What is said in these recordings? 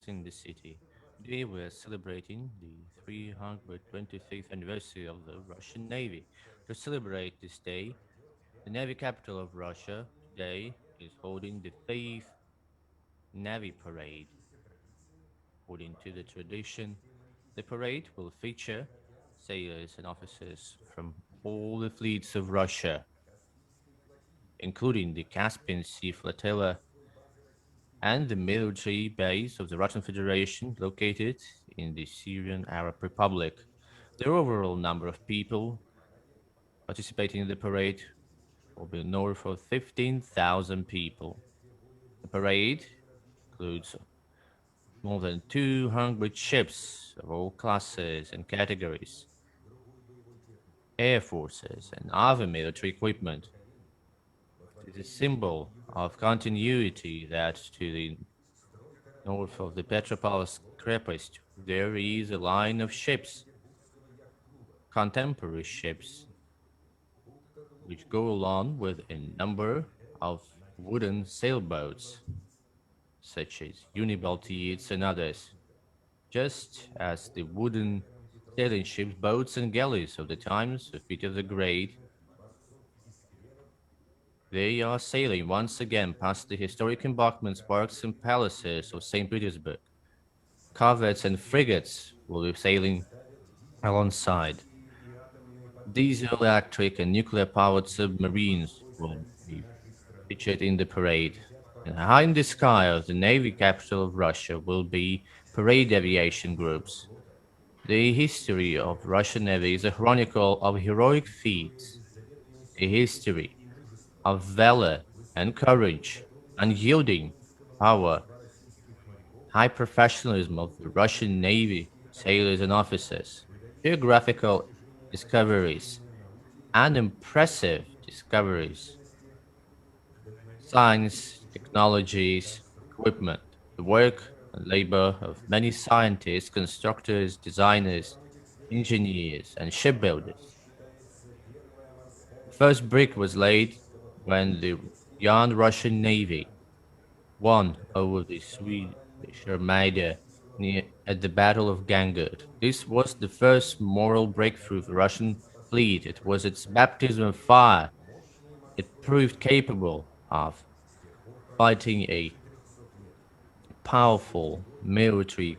in the city. Today we are celebrating the 326th anniversary of the Russian Navy. To celebrate this day, the Navy capital of Russia today is holding the 5th Navy Parade. According to the tradition, the parade will feature sailors and officers from all the fleets of Russia, including the Caspian Sea Flotilla and the military base of the Russian Federation located in the Syrian Arab Republic. The overall number of people participating in the parade will be north of 15,000 people. The parade includes more than 200 ships of all classes and categories, air forces, and other military equipment. It is a symbol of continuity that to the north of the Petropavlovsk Crepest there is a line of ships, contemporary ships, which go along with a number of wooden sailboats, such as Unibaltiids and others, just as the wooden sailing ships, boats, and galleys of the times of Peter the Great. They are sailing once again past the historic embankments, parks, and palaces of St. Petersburg. Corvettes and frigates will be sailing alongside. Diesel, electric, and nuclear-powered submarines will be featured in the parade. And high in the sky of the Navy capital of Russia will be parade aviation groups. The history of Russian Navy is a chronicle of heroic feats, a history of valor and courage, unyielding power, high professionalism of the Russian Navy sailors and officers, geographical discoveries, and impressive discoveries, science, technologies, equipment, the work and labor of many scientists, constructors, designers, engineers, and shipbuilders. The first brick was laid when the young Russian Navy won over the Swedish Armada at the Battle of Gangad. This was the first moral breakthrough of the Russian fleet. It was its baptism of fire. It proved capable of fighting a powerful military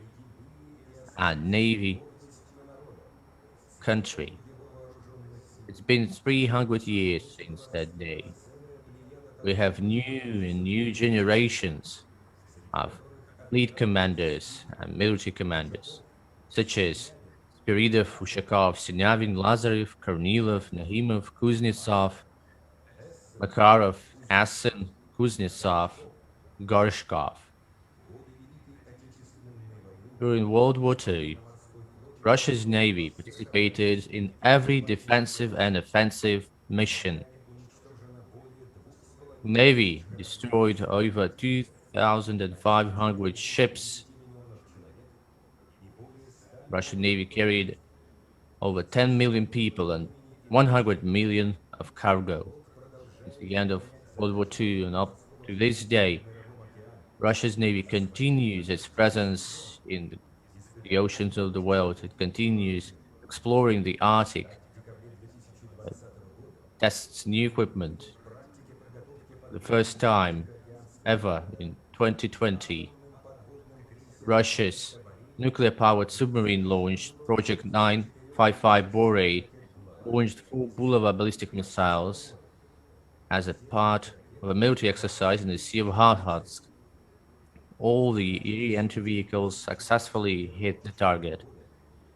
and navy country. It's been 300 years since that day. We have new and new generations of fleet commanders and military commanders, such as Spiridov, Ushakov, Sinyavin, Lazarev, Kornilov, Nahimov, Kuznetsov, Makarov, Asen, Kuznetsov, Gorshkov. During World War II, Russia's navy participated in every defensive and offensive mission. The Navy destroyed over 2,500 ships. Russian Navy carried over 10 million people and 100 million of cargo. Since the end of World War II and up to this day, Russia's Navy continues its presence in the oceans of the world. It continues exploring the Arctic, tests new equipment. For the first time ever in 2020, Russia's nuclear-powered submarine launched Project 955 Bore launched 4 Bulava ballistic missiles as a part of a military exercise in the Sea of Khabarovsk. All the re-entry vehicles successfully hit the target.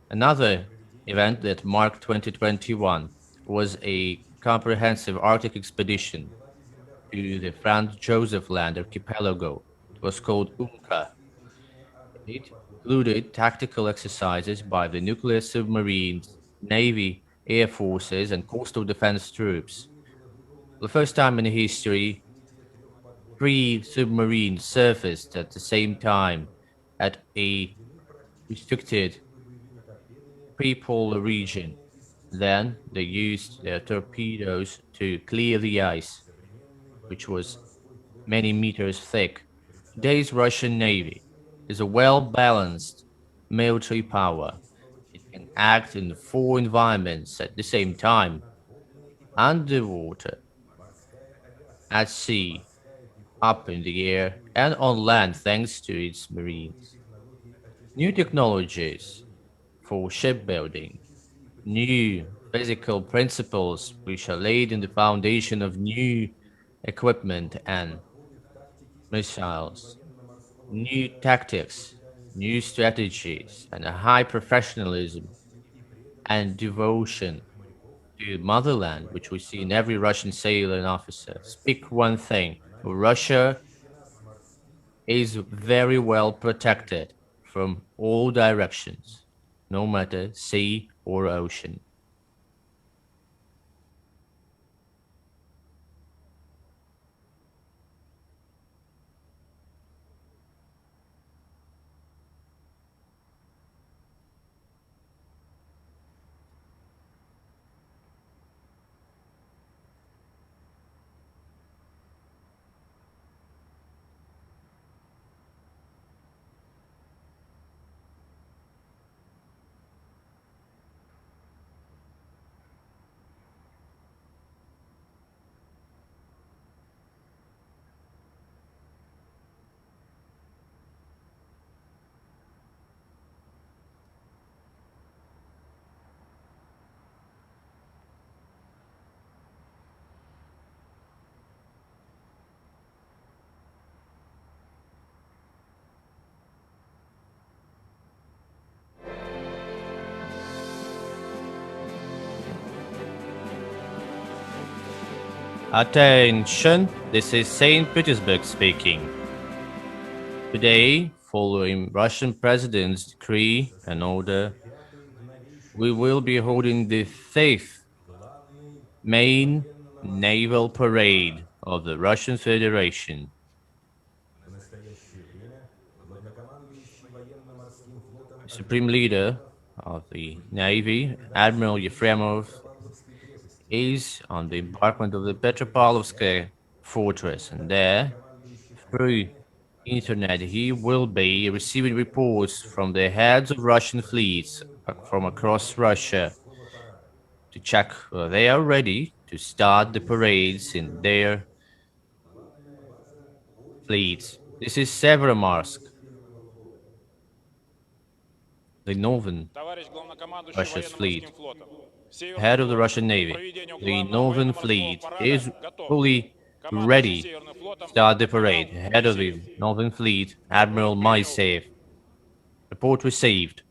Another event that marked 2021 was a comprehensive Arctic expedition to the Franz Josef Land archipelago. It was called UMCA. It included tactical exercises by the nuclear submarines, Navy, Air Forces, and coastal defense troops. For the first time in history, 3 submarines surfaced at the same time at a restricted pre-polar region. Then they used their torpedoes to clear the ice, which was many meters thick. Today's Russian Navy is a well-balanced military power. It can act in four environments at the same time: underwater, at sea, up in the air, and on land thanks to its marines. New technologies for shipbuilding, new physical principles which are laid in the foundation of new equipment and missiles, new tactics, new strategies, and a high professionalism and devotion to motherland, which we see in every Russian sailor and officer. Speak one thing: Russia is very well protected from all directions, no matter sea or ocean. Attention, this is St. Petersburg speaking. Today, following Russian President's decree and order, we will be holding the fifth main naval parade of the Russian Federation. Supreme Leader of the Navy, Admiral Yefremov, is on the embankment of the Petropavlovsk fortress, and there, through internet, he will be receiving reports from the heads of Russian fleets from across Russia to check whether they are ready to start the parades in their fleets. This is Severomorsk, the northern Russia's fleet, head of the Russian Navy. The northern fleet is fully ready to start the parade. Head of the northern fleet, Admiral Moiseev. Report received.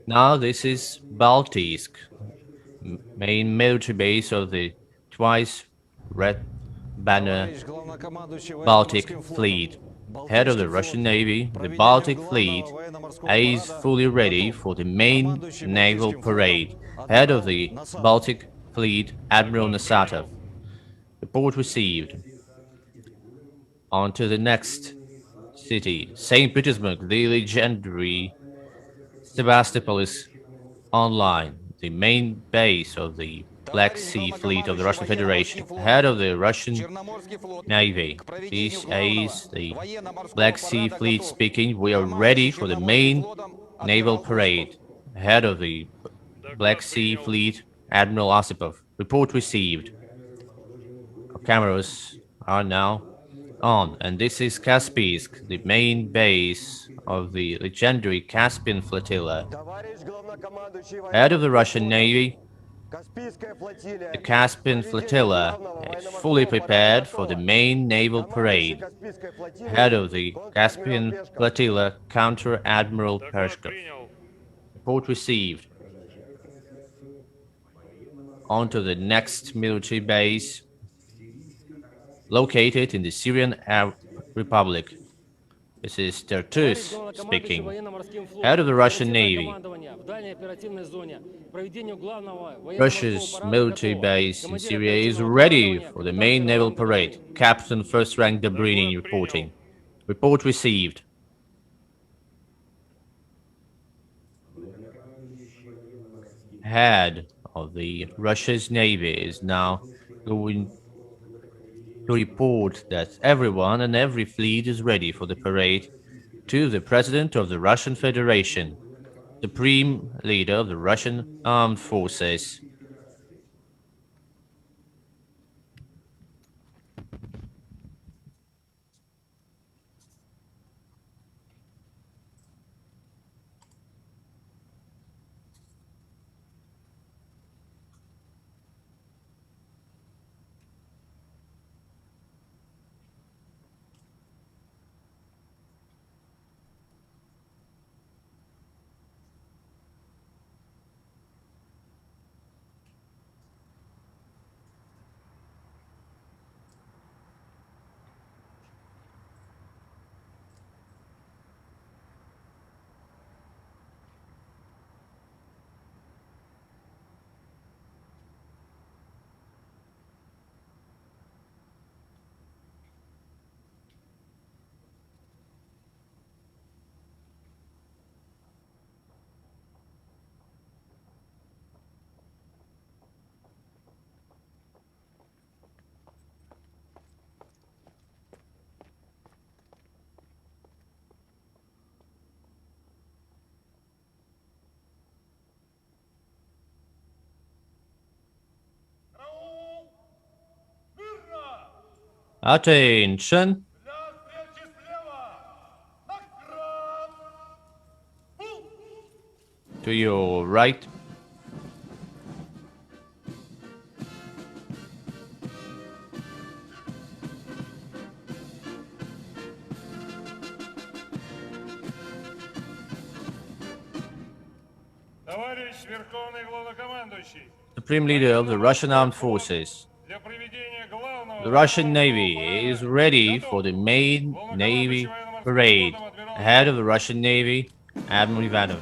Now this is Baltiysk, main military base of the twice red banner Baltic Fleet. Head of the Russian Navy, the Baltic Fleet is fully ready for the main naval parade. Head of the Baltic Fleet, Admiral Nasatov. Report received. On to the next city, St. Petersburg. The legendary Sevastopol is online, the main base of the Black Sea Fleet of the Russian Federation, head of the Russian Navy. This is the Black Sea Fleet speaking. We are ready for the main naval parade. Head of the Black Sea Fleet, Admiral Osipov. Report received. Our cameras are now on, and this is Kaspiysk, the main base of the legendary Caspian Flotilla. Head of the Russian Navy, the Caspian Flotilla is fully prepared for the main naval parade. Head of the Caspian Flotilla, Counter Admiral Pershkov. Report received. On to the next military base, located in the Syrian Arab Republic. This is Tertus speaking, head of the Russian Navy. Russia's military base in Syria is ready for the main naval parade. Captain First Rank Dobrynin reporting. Report received. Head of the Russia's Navy is now going to report that everyone and every fleet is ready for the parade to the President of the Russian Federation, Supreme Leader of the Russian Armed Forces. Attention! To your right. Supreme Leader of the Russian Armed Forces. The Russian Navy is ready for the main Navy parade. Head of the Russian Navy, Admiral Ivanov.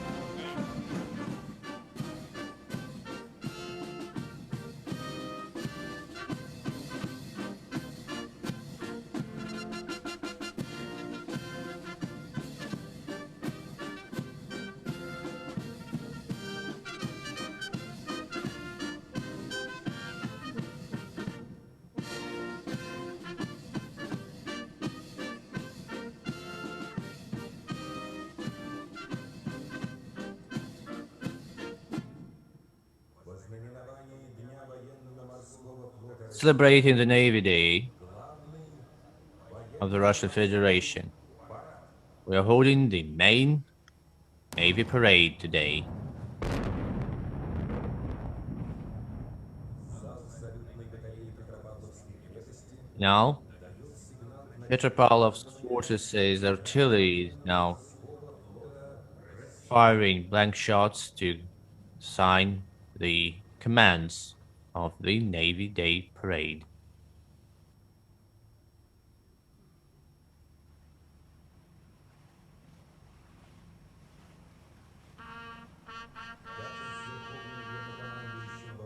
Celebrating the Navy Day of the Russian Federation. We are holding the main Navy parade today. Now, Petropavlovsk forces' artillery is now firing blank shots to sign the commands of the Navy Day parade.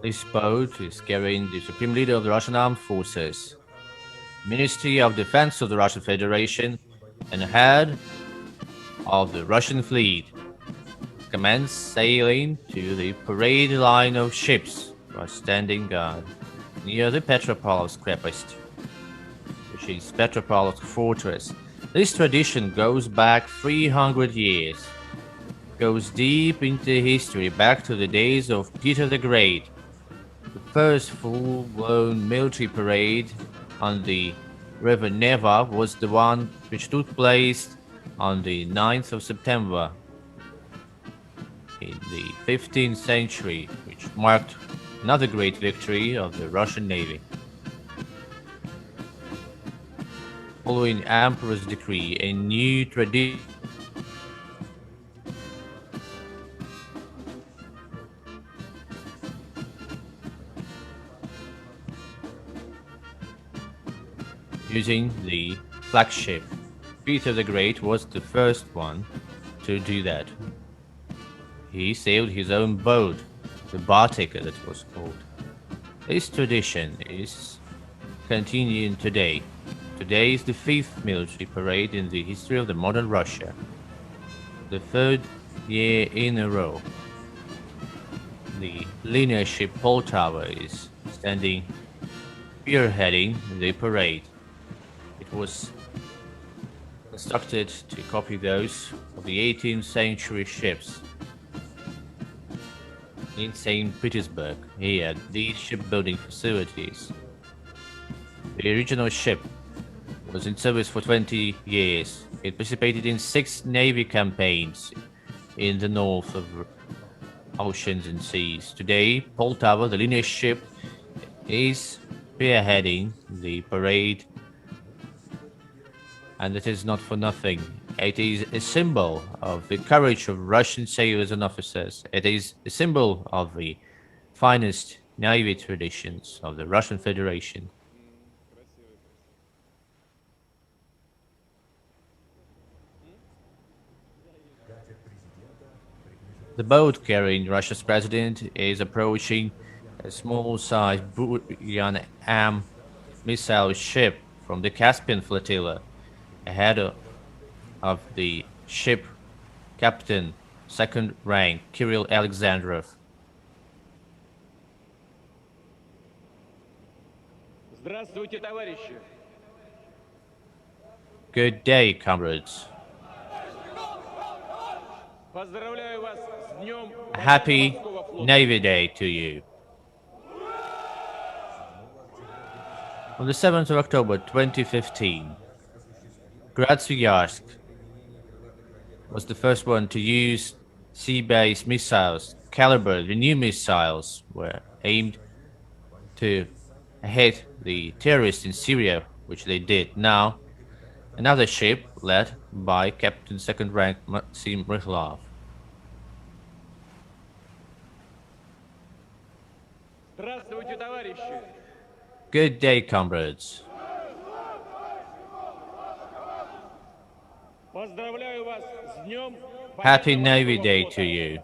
This boat is carrying the Supreme Leader of the Russian Armed Forces, Ministry of Defense of the Russian Federation, and head of the Russian fleet. Commence sailing to the parade line of ships who are standing guard near the Petropavlovsk Crepest, which is Petropavlovsk Fortress. This tradition goes back 300 years, goes deep into history, back to the days of Peter the Great. The first full-blown military parade on the River Neva was the one which took place on the 9th of September in the 15th century, which marked another great victory of the Russian Navy. Following Emperor's decree, a new tradition using the flagship. Peter the Great was the first one to do that. He sailed his own boat, the Baltic as it was called. This tradition is continuing today. Today is the 5th military parade in the history of the modern Russia, the 3rd year in a row. The linear ship Poltava is standing spearheading the parade. It was constructed to copy those of the 18th century ships in St. Petersburg. Here, these shipbuilding facilities. The original ship was in service for 20 years. It participated in 6 Navy campaigns in the north of oceans and seas. Today, Poltava, the linear ship, is spearheading the parade, and it is not for nothing. It is a symbol of the courage of Russian sailors and officers. It is a symbol of the finest Navy traditions of the Russian Federation. The boat carrying Russia's president is approaching a small-sized Buryan Am missile ship from the Caspian flotilla. Ahead of the ship, Captain, second rank, Kirill Alexandrov. Здравствуйте, товарищи! Good day, comrades. Поздравляю вас с днем Happy Военно-Морского флота. Navy Day to you. On the 7th of October 2015, Krasnoyarsk was the first one to use sea-based missiles. Caliber, the new missiles, were aimed to hit the terrorists in Syria, which they did. Now, another ship led by Captain Second Rank Maxim Ryhlov. Здравствуйте, товарищи! Good day, comrades. Поздравляю вас с днем Happy Navy Военно-Морского Day флота. to you.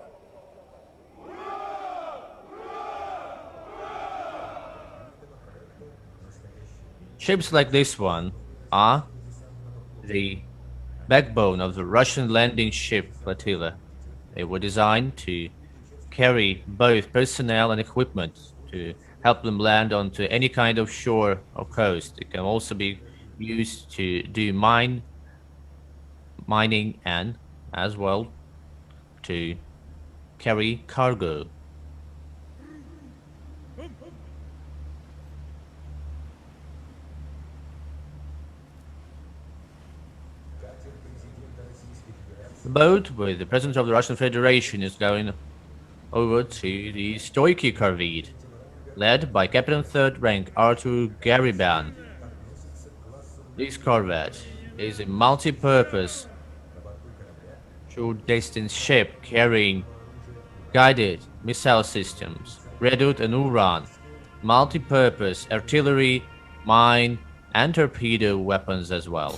Ships like this one are the backbone of the Russian landing ship flotilla. They were designed to carry both personnel and equipment to help them land onto any kind of shore or coast. It can also be used to do mining and as well to carry cargo. The boat with the President of the Russian Federation is going over to the Stoiky Corvette, led by Captain Third Rank Artur Gariban. This corvette is a multi-purpose short-distance ship carrying guided missile systems, Redut and Uran, multi-purpose artillery, mine, and torpedo weapons as well.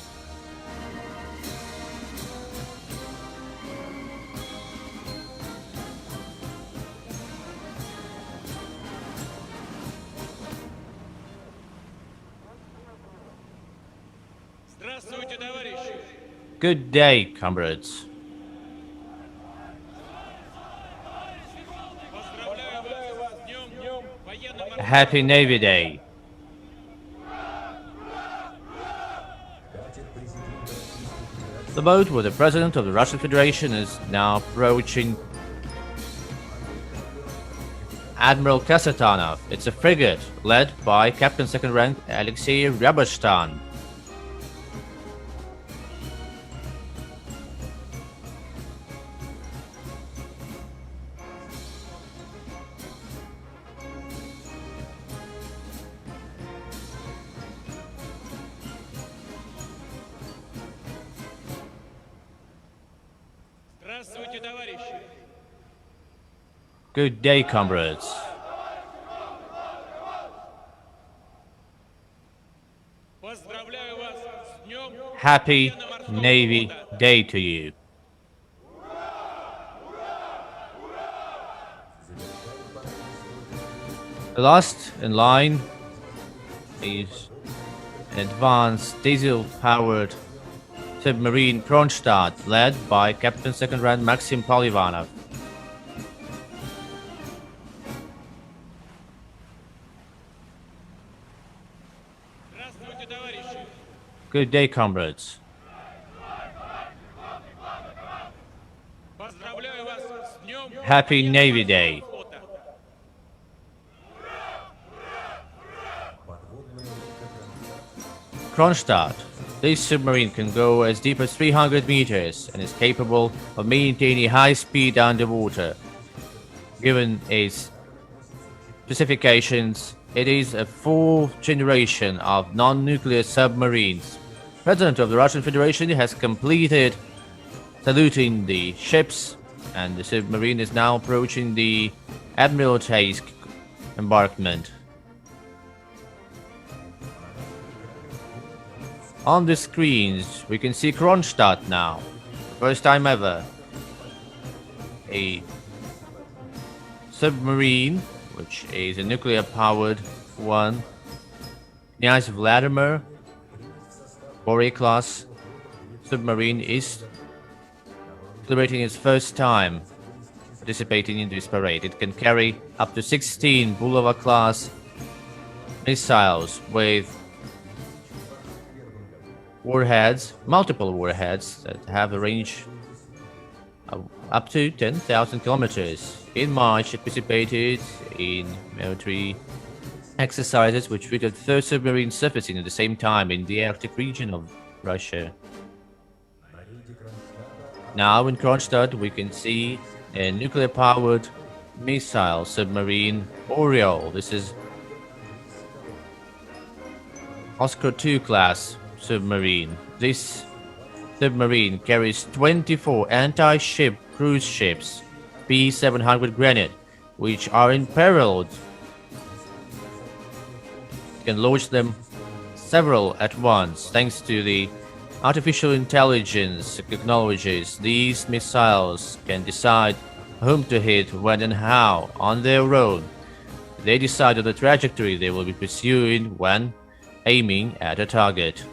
Здравствуйте, товарищи! Good day, comrades. Поздравляю вас с днем Военно-Морского Happy Navy Day. The boat with the President of the Russian Federation is now approaching Admiral Kasatanov. It's a frigate led by Captain Second Rank Alexei Ryabashtan. Здравствуйте, товарищи! Good day, comrades. Поздравляю вас с днем Happy Военно-Морского Navy флота. Day to you. The last in line is an advanced diesel-powered submarine Kronstadt, led by Captain Second Rank Maxim Polivanov. Good day, comrades. Поздравляю вас с днем Happy Navy Day. флота. Подводная Kronstadt. This submarine can go as deep as 300 meters and is capable of maintaining high speed underwater. Given its specifications, it is a fourth generation of non-nuclear submarines. President of the Russian Federation has completed saluting the ships, and the submarine is now approaching the Admiraltейsk embarkment. On the screens, we can see Kronstadt now. First time ever. A submarine, which is a nuclear-powered one. Kniaz Vladimir, Boreas-class submarine is celebrating its first time participating in this parade. It can carry up to 16 Bulava-class missiles with warheads, multiple warheads that have a range of up to 10,000 kilometers. In March, it participated in military exercises which triggered third submarine surfacing at the same time in the Arctic region of Russia. Now in Kronstadt, we can see a nuclear-powered missile submarine Oriole. This is Oscar II class submarine. This submarine carries 24 anti-ship cruise ships P-700 Granite, which are unparalleled. You can launch them several at once thanks to the artificial intelligence technologies. These missiles can decide whom to hit, when and how on their own. They decide on the trajectory they will be pursuing when aiming at a target.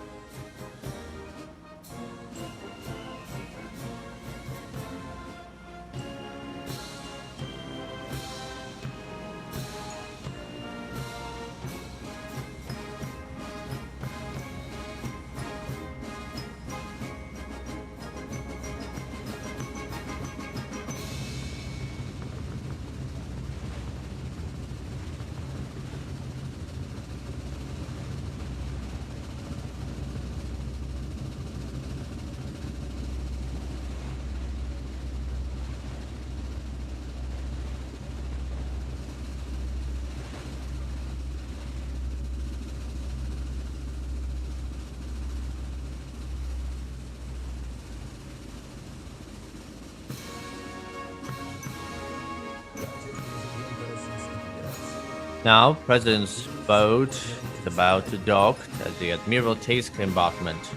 Now, President's boat is about to dock at the Admiraltейsk embankment.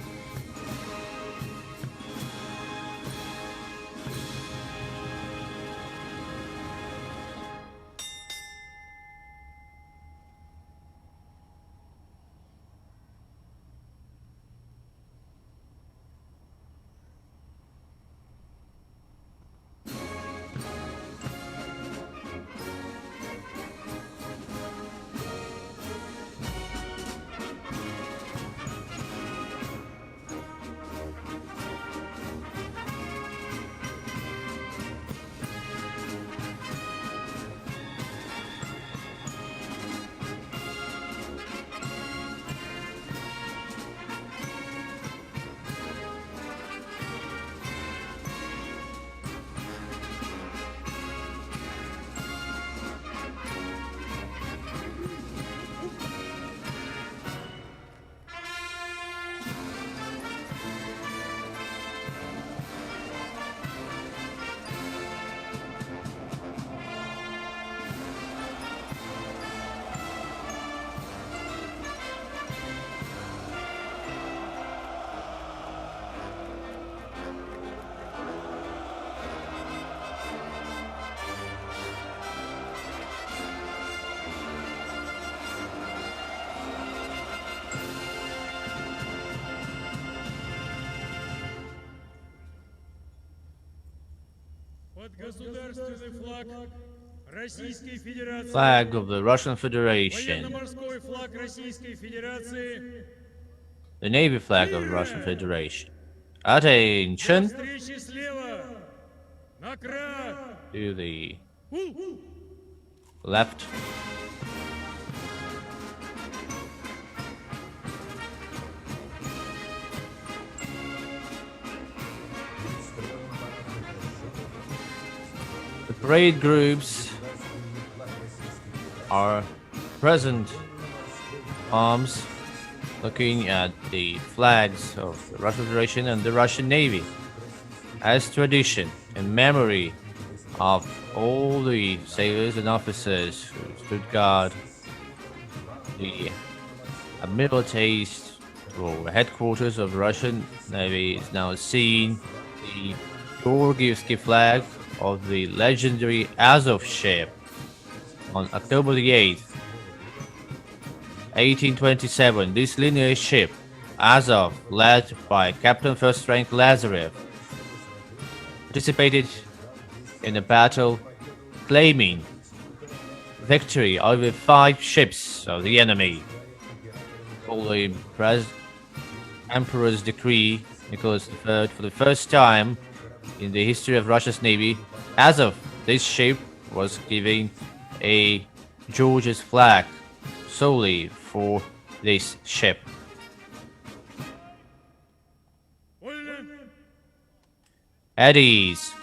Под государственный флаг Российской Федерации. Flag of the Russian Federation. Военно-морской флаг Российской Федерации. the Navy flag of the Russian Federation. Attention Встречи слева. На крак. to the Пул. left. The parade groups are present arms looking at the flags of the Russian Federation and the Russian Navy as tradition and memory of all the sailors and officers who stood guard the Admiralties or headquarters of the Russian Navy is now seen the Georgievsky flag of the legendary Azov ship on October the 8th, 1827. This linear ship, Azov, led by Captain First Rank Lazarev, participated in a battle claiming victory over 5 ships of the enemy. Following Emperor's decree, Nicholas III, for the first time in the history of Russia's navy, Azov, this ship was given a Georgia's flag solely for this ship. Вольно. At ease.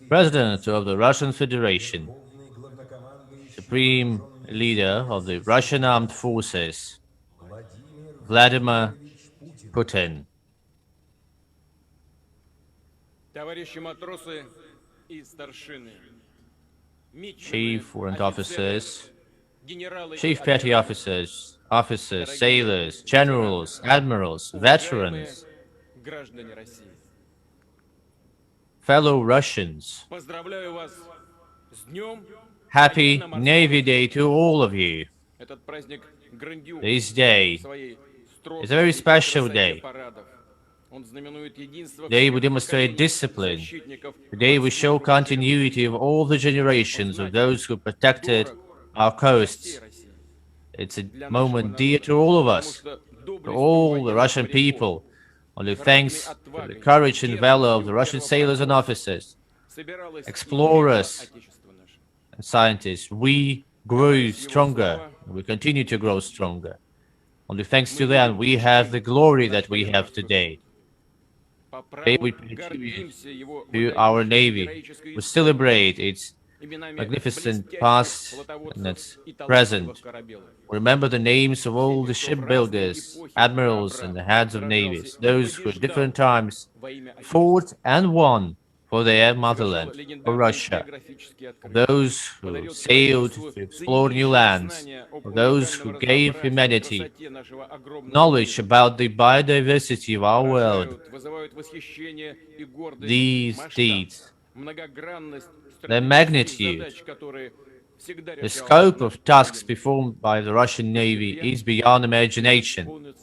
President of the Russian Federation, Supreme Leader of the Russian Armed Forces, Vladimir Putin. Товарищи матросы и старшины, Chief Warrant Officers, генералы, Chief Petty Officers, officers, sailors, generals, admirals, veterans, граждане России. fellow Russians. Поздравляю вас с днем. Happy Navy Day to all of you. Этот праздник грандиозен This day своей is a very строгости и special красоте day. парадов. Он знаменует единство Today всех we demonstrate поколений discipline. защитников Today we show continuity of all the generations of those who protected our coasts. всей России. It's a moment dear to all of us, to all the Russian people. Only thanks to the courage and valor of the Russian sailors and officers Собиралось explorers, Отечество наше. and scientists, we grew stronger. We continue to grow stronger. Only thanks to them, we have the glory that we have today. По Today праву we pay tribute гордимся его to our выдающейся Navy. героической We celebrate its именами magnificent блестящих past флотоводцев and its и талантливых present. корабелов. Remember the names of all the shipbuilders, admirals, and the heads of navies, those who at different times Во имя fought and won for their Отечества, motherland, for легендарные Russia, географические for открытия. those who sailed to explore new lands, for those who gave humanity knowledge about the biodiversity of our world. These deeds, their magnitude, the scope of tasks performed by the Russian Navy is beyond imagination.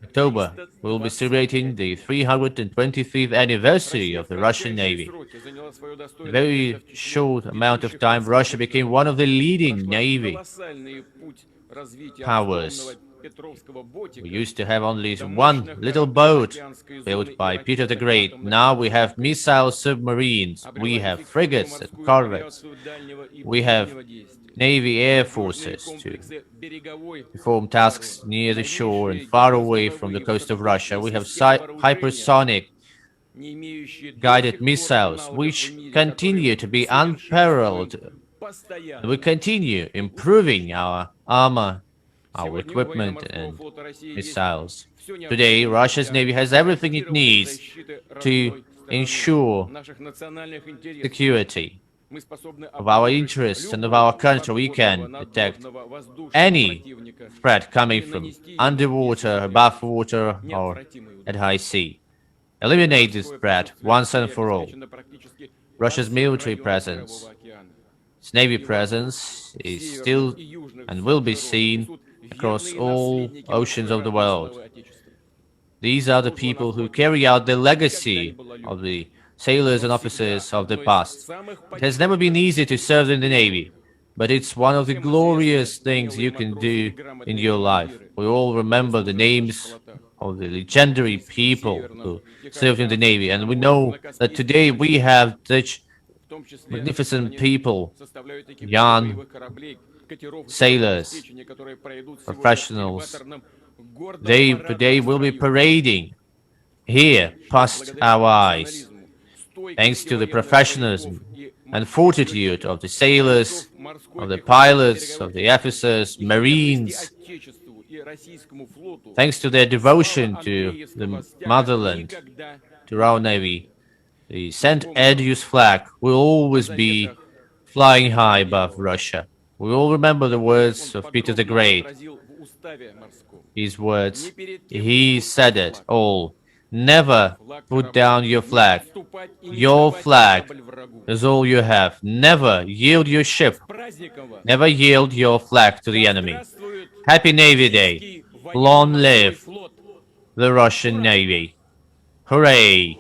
October, we will be celebrating the 323rd anniversary of the Russian Navy. In a very short amount of time, Russia became one of the leading navy powers. We used to have only one little boat built by Peter the Great. Now we have missile submarines, we have frigates and corvettes, we have Navy air forces to perform tasks near the shore and far away from the coast of Russia. We have hypersonic guided missiles, which continue to be unparalleled. We continue improving our armor, our equipment and missiles. Today, Russia's Navy has everything it needs to ensure security of our interests and of our country. We can detect any threat coming from underwater, above water, or at high sea. Eliminate this threat once and for all. Russia's military presence Its navy presence is still and will be seen across all oceans of the world. These are the people who carry out the legacy of the sailors and officers of the past. It has never been easy to serve in the Navy, but it's one of the glorious things you can do in your life. We all remember the names of the legendary people who served in the Navy, and we know that today we have such magnificent people, young sailors, professionals. They today will be parading here past our eyes, thanks to the professionalism and fortitude of the sailors, of the pilots, of the officers, marines, thanks to their devotion to the motherland, to our navy. The St. Edu's flag will always be flying high above Russia. We all remember the words of Peter the Great. His words, he said it all. Never put down your flag. Your flag is all you have. Never yield your ship. Never yield your flag to the enemy. Happy Navy Day. Long live the Russian Navy. Hooray!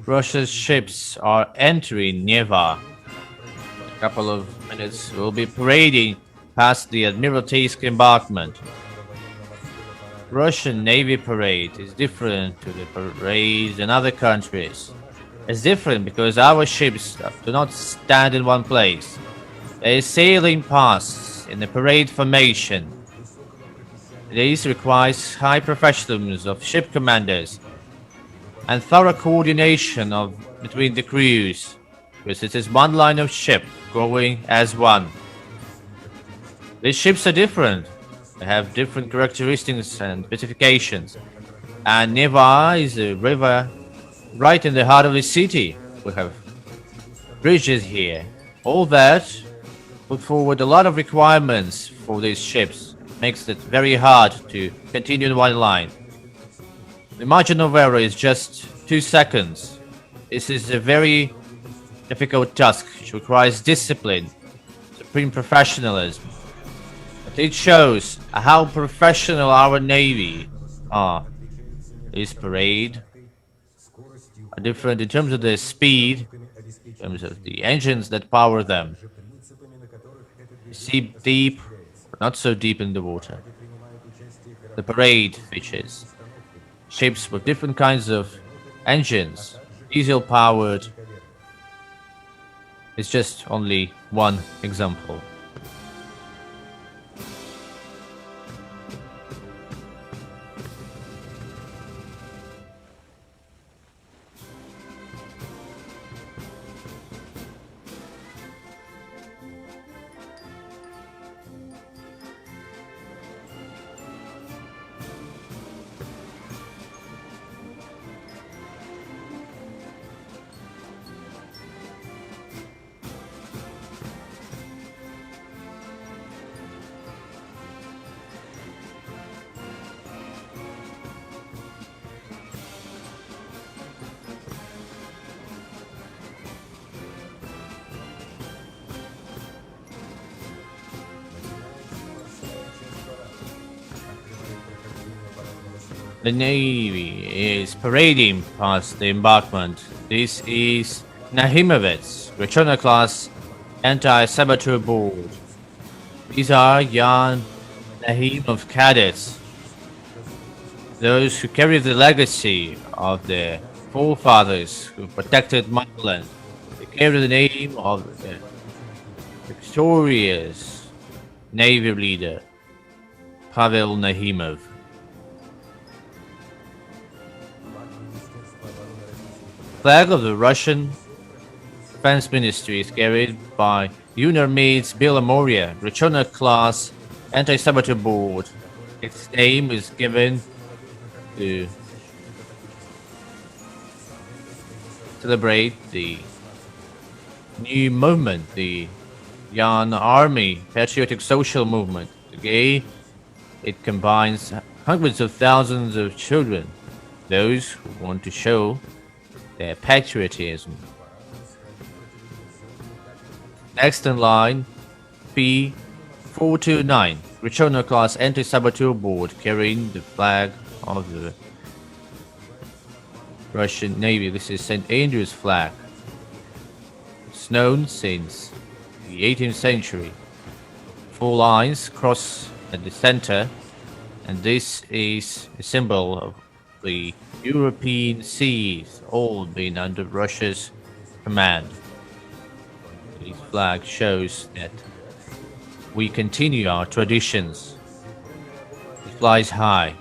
Russia's ships are entering Neva. In a couple of minutes, we'll be parading past the Admiralty's embankment. Russian Navy parade is different to the parades in other countries. It's different because our ships do not stand in one place. They are sailing past in a parade formation. This requires high professionalism of ship commanders and thorough coordination between the crews, because it is one line of ship going as one. These ships are different. They have different characteristics and specifications. And Neva is a river right in the heart of the city. We have bridges here. All that put forward a lot of requirements for these ships. Makes it very hard to continue in one line. The margin of error is just 2 seconds. This is a very difficult task which requires discipline, supreme professionalism. But it shows how professional our Navy are. This parade are different in terms of their speed, in terms of the engines that power them. You see deep, but not so deep in the water. The parade features ships with different kinds of engines, diesel powered. It's just only one example. The Navy is parading past the embankment. This is Nahimovets, Rechona-class anti-saboteur board. These are young Nahimov cadets, those who carry the legacy of their forefathers who protected motherland. They carry the name of the victorious Navy leader, Pavel Nahimov. Flag of the Russian Defense Ministry is carried by Unarmades Belomoria, Rechona-class anti-saboteur board. Its name is given to celebrate the new movement, the Young Army Patriotic Social Movement. Today, it combines hundreds of thousands of children, those who want to show their patriotism. Next in line, P429, Rechona-class anti-saboteur board carrying the flag of the Russian Navy. This is St. Andrew's flag. It's known since the 18th century. Four lines cross at the center, and this is a symbol of the European seas, all being under Russia's command. This flag shows that we continue our traditions. It flies high,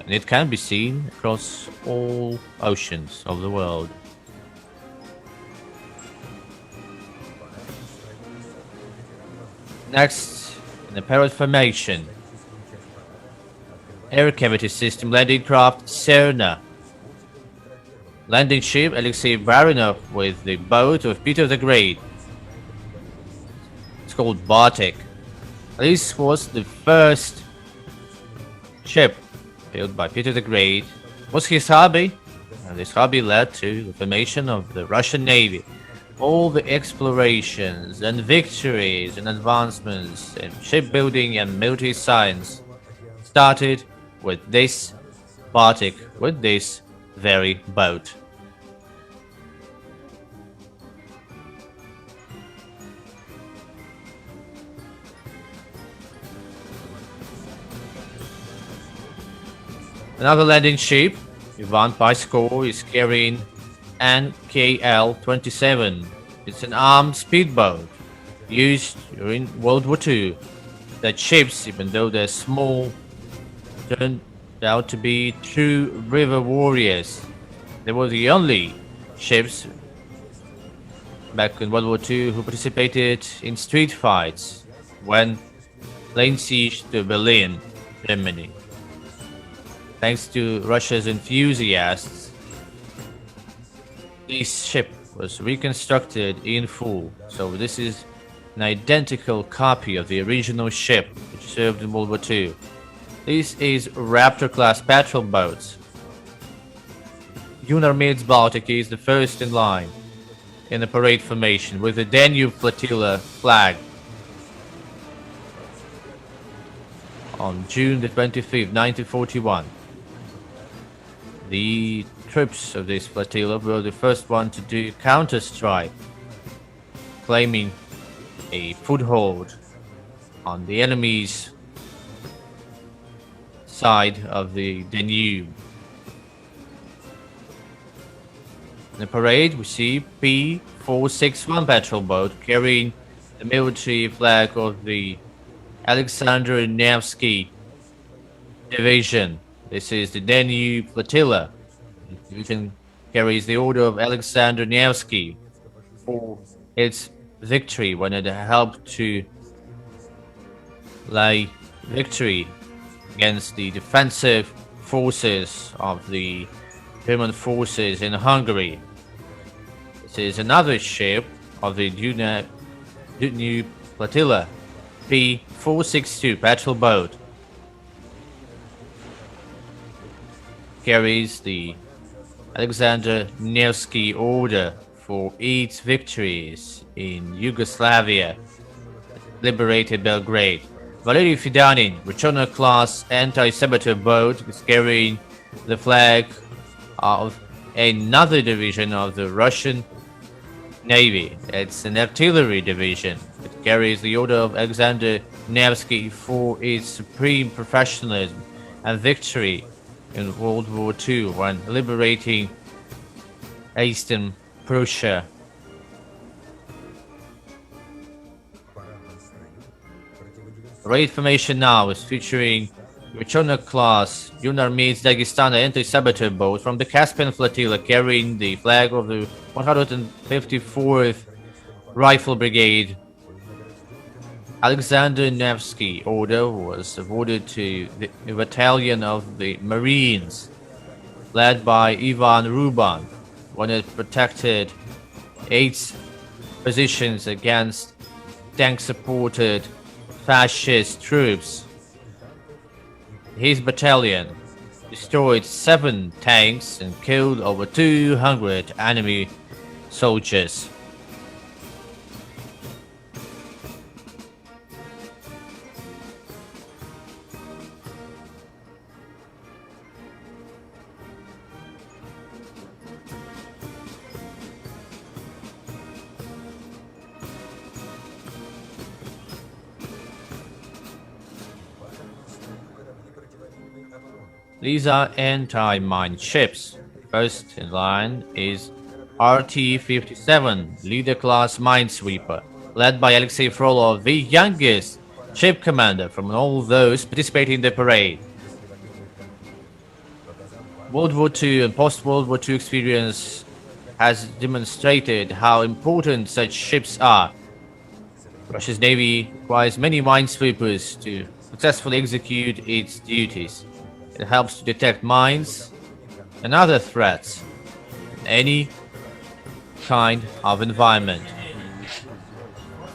and it can be seen across all oceans of the world. Next, in the parrot formation, air cavity system landing craft Serna. Landing ship Alexei Barinov with the boat of Peter the Great. It's called Bartik. This was the first ship built by Peter the Great. Was his hobby, and this hobby led to the formation of the Russian Navy. All the explorations and victories and advancements in shipbuilding and military science started with this Bartik, with this very boat. Another landing ship, Ivan Paiskor, is carrying NKL-27. It's an armed speedboat used during World War II. The ships, even though they're small, turned out to be true river warriors. They were the only ships back in World War II who participated in street fights when laying siege to Berlin, Germany. Thanks to Russia's enthusiasts, this ship was reconstructed in full. So this is an identical copy of the original ship which served in World War II. This is Raptor-class patrol boats. Unarmades Baltic is the first in line in the parade formation with the Danube Flotilla flag. On June the 25th, 1941. The troops of this flotilla were the first one to do counter-strike, claiming a foothold on the enemy's side of the Danube. In the parade, we see P461 patrol boat carrying the military flag of the Alexander Nevsky Division. This is the Danube Flotilla. The division carries the order of Alexander Nevsky for its victory when it helped to lay victory against the defensive forces of the German forces in Hungary. This is another ship of the Danube Flotilla, P462 patrol boat. Carries the Alexander Nevsky Order for its victories in Yugoslavia, liberated Belgrade. Valery Fidanin, Rechona-class anti-saboteur boat, is carrying the flag of another division of the Russian Navy. It's an artillery division. It carries the Order of Alexander Nevsky for its supreme professionalism and victory in World War II when liberating Eastern Prussia. Raid formation now is featuring Rechona-class Yunarmits Dagestana anti-saboteur boat from the Caspian Flotilla carrying the flag of the 154th Rifle Brigade. Alexander Nevsky Order was awarded to the battalion of the Marines, led by Ivan Ruban, when it protected 8 positions against tank-supported fascist troops. His battalion destroyed 7 tanks and killed over 200 enemy soldiers. These are anti-mine ships. First in line is RT-57, leader-class minesweeper, led by Alexei Frolov, the youngest ship commander from all those participating in the parade. World War II and post-World War II experience has demonstrated how important such ships are. Russia's Navy requires many minesweepers to successfully execute its duties. It helps to detect mines and other threats in any kind of environment.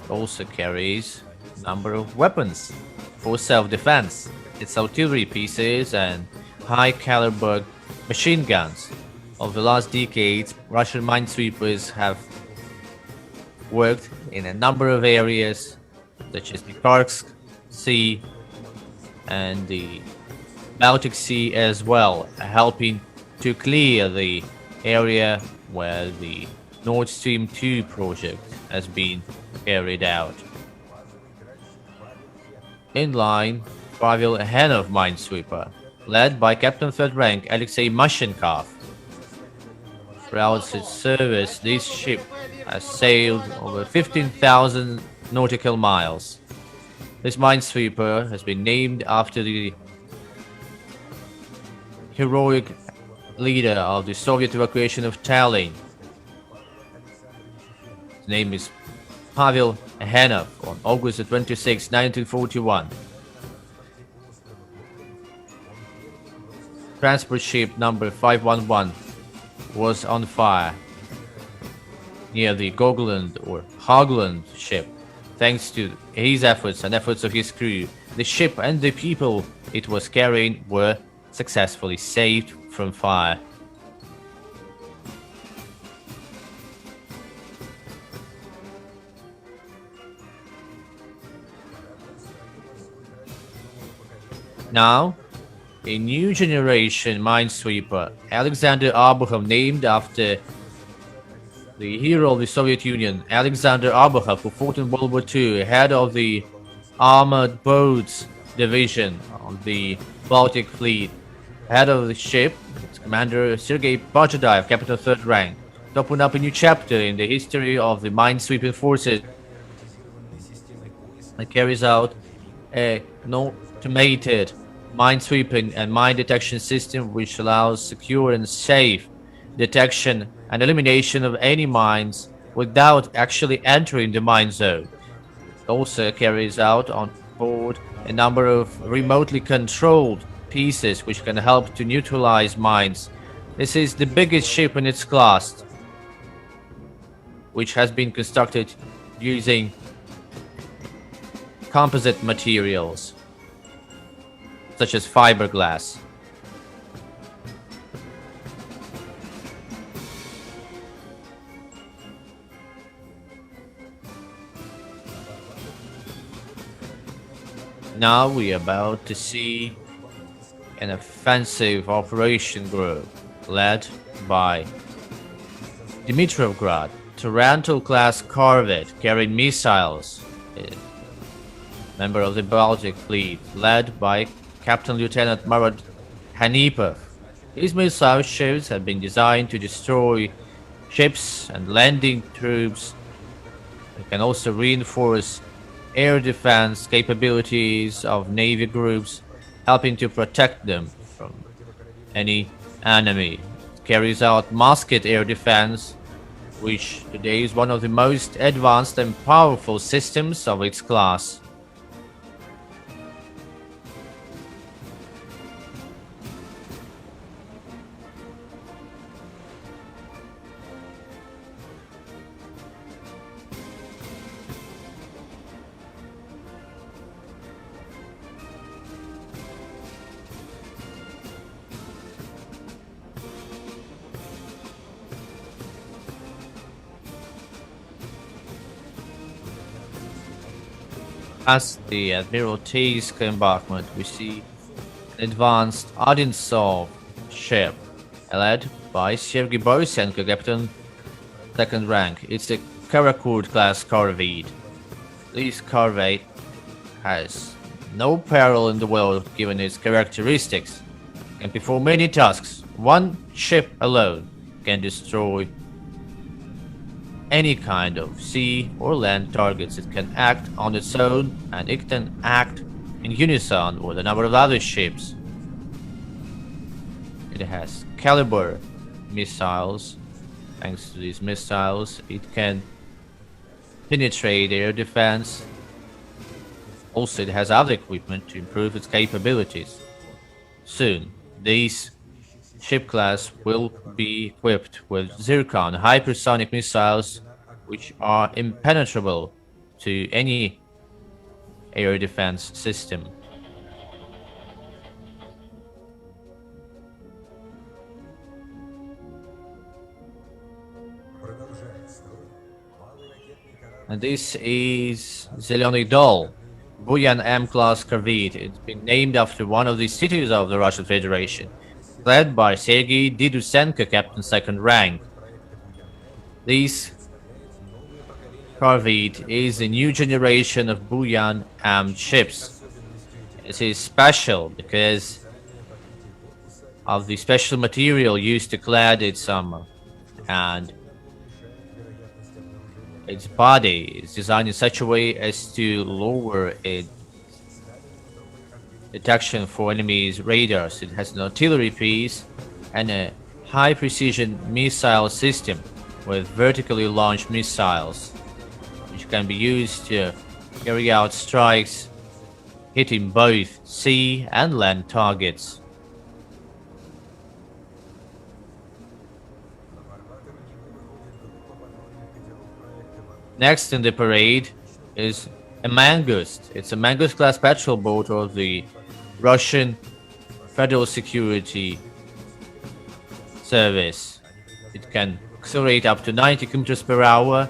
It also carries a number of weapons for self-defense. Its artillery pieces and high-caliber machine guns. Over the last decades, Russian minesweepers have worked in a number of areas, such as the Karsk Sea and the Baltic Sea as well, helping to clear the area where the Nord Stream 2 project has been carried out. In line, Pavel Henov minesweeper, led by Captain 3rd rank Alexei Mashenkov. Throughout its service, this ship has sailed over 15,000 nautical miles. This minesweeper has been named after the heroic leader of the Soviet evacuation of Tallinn. His name is Pavel Henov on August 26, 1941. Transport ship number 511 was on fire near the Gogland or Hogland ship. Thanks to his efforts and efforts of his crew, the ship and the people it was carrying were successfully saved from fire. Now, a new generation minesweeper, Alexander Abukhov, named after the hero of the Soviet Union, Alexander Abukhov, who fought in World War II, head of the Armored Boats Division of the Baltic Fleet. Head of the ship, its commander Sergei Pochadayev, Captain 3rd rank, to open up a new chapter in the history of the minesweeping forces that carries out an automated minesweeping and mine detection system which allows secure and safe detection and elimination of any mines without actually entering the mine zone. It also carries out on board a number of remotely controlled pieces which can help to neutralize mines. This is the biggest ship in its class, which has been constructed using composite materials such as fiberglass. Now we are about to see an offensive operation group led by Dmitrovgrad, Tarantul-class corvette carrying missiles, member of the Baltic Fleet, led by Captain Lieutenant Marat Hanipov. These missile ships have been designed to destroy ships and landing troops. They can also reinforce air defense capabilities of Navy groups, helping to protect them from any enemy. It carries out musket air defense, which today is one of the most advanced and powerful systems of its class. Past the Admiralty's compartment, we see an advanced Odintsov ship, led by Sergei Borisenko, Captain 2nd rank. It's a Karakurt-class corvette. This corvette has no parallel in the world given its characteristics, and perform many tasks. One ship alone can destroy any kind of sea or land targets. It can act on its own, and it can act in unison with a number of other ships. It has caliber missiles. Thanks to these missiles, it can penetrate air defense. Also, it has other equipment to improve its capabilities. Soon, these ship class will be equipped with Zircon hypersonic missiles, which are impenetrable to any air defense system. And this is Zelyony Dol, Buyan M-class corvette. It's been named after one of the cities of the Russian Federation, led by Sergei Didusenko, Captain 2nd rank. This corvette is a new generation of Buyan M ships. It is special because of the special material used to clad its armor, and its body is designed in such a way as to lower its detection for enemies' radars. It has an artillery piece and a high-precision missile system with vertically launched missiles, which can be used to carry out strikes hitting both sea and land targets. Next in the parade is a Mangust. It's a Mangust-class patrol boat of the Russian Federal Security Service. It can accelerate up to 90 kilometers per hour,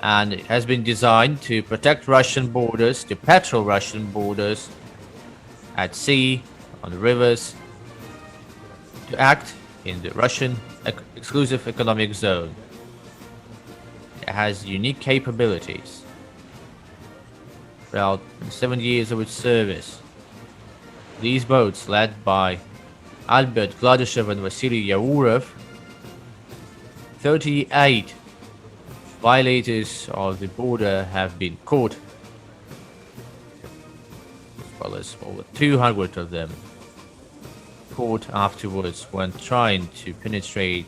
and it has been designed to protect Russian borders, to patrol Russian borders at sea, on the rivers, to act in the Russian exclusive economic zone. It has unique capabilities. Throughout 7 years of its service, these boats, led by Albert Gladyshev and Vasily Yaurov, 38 violators of the border have been caught, as well as over 200 of them caught afterwards when trying to penetrate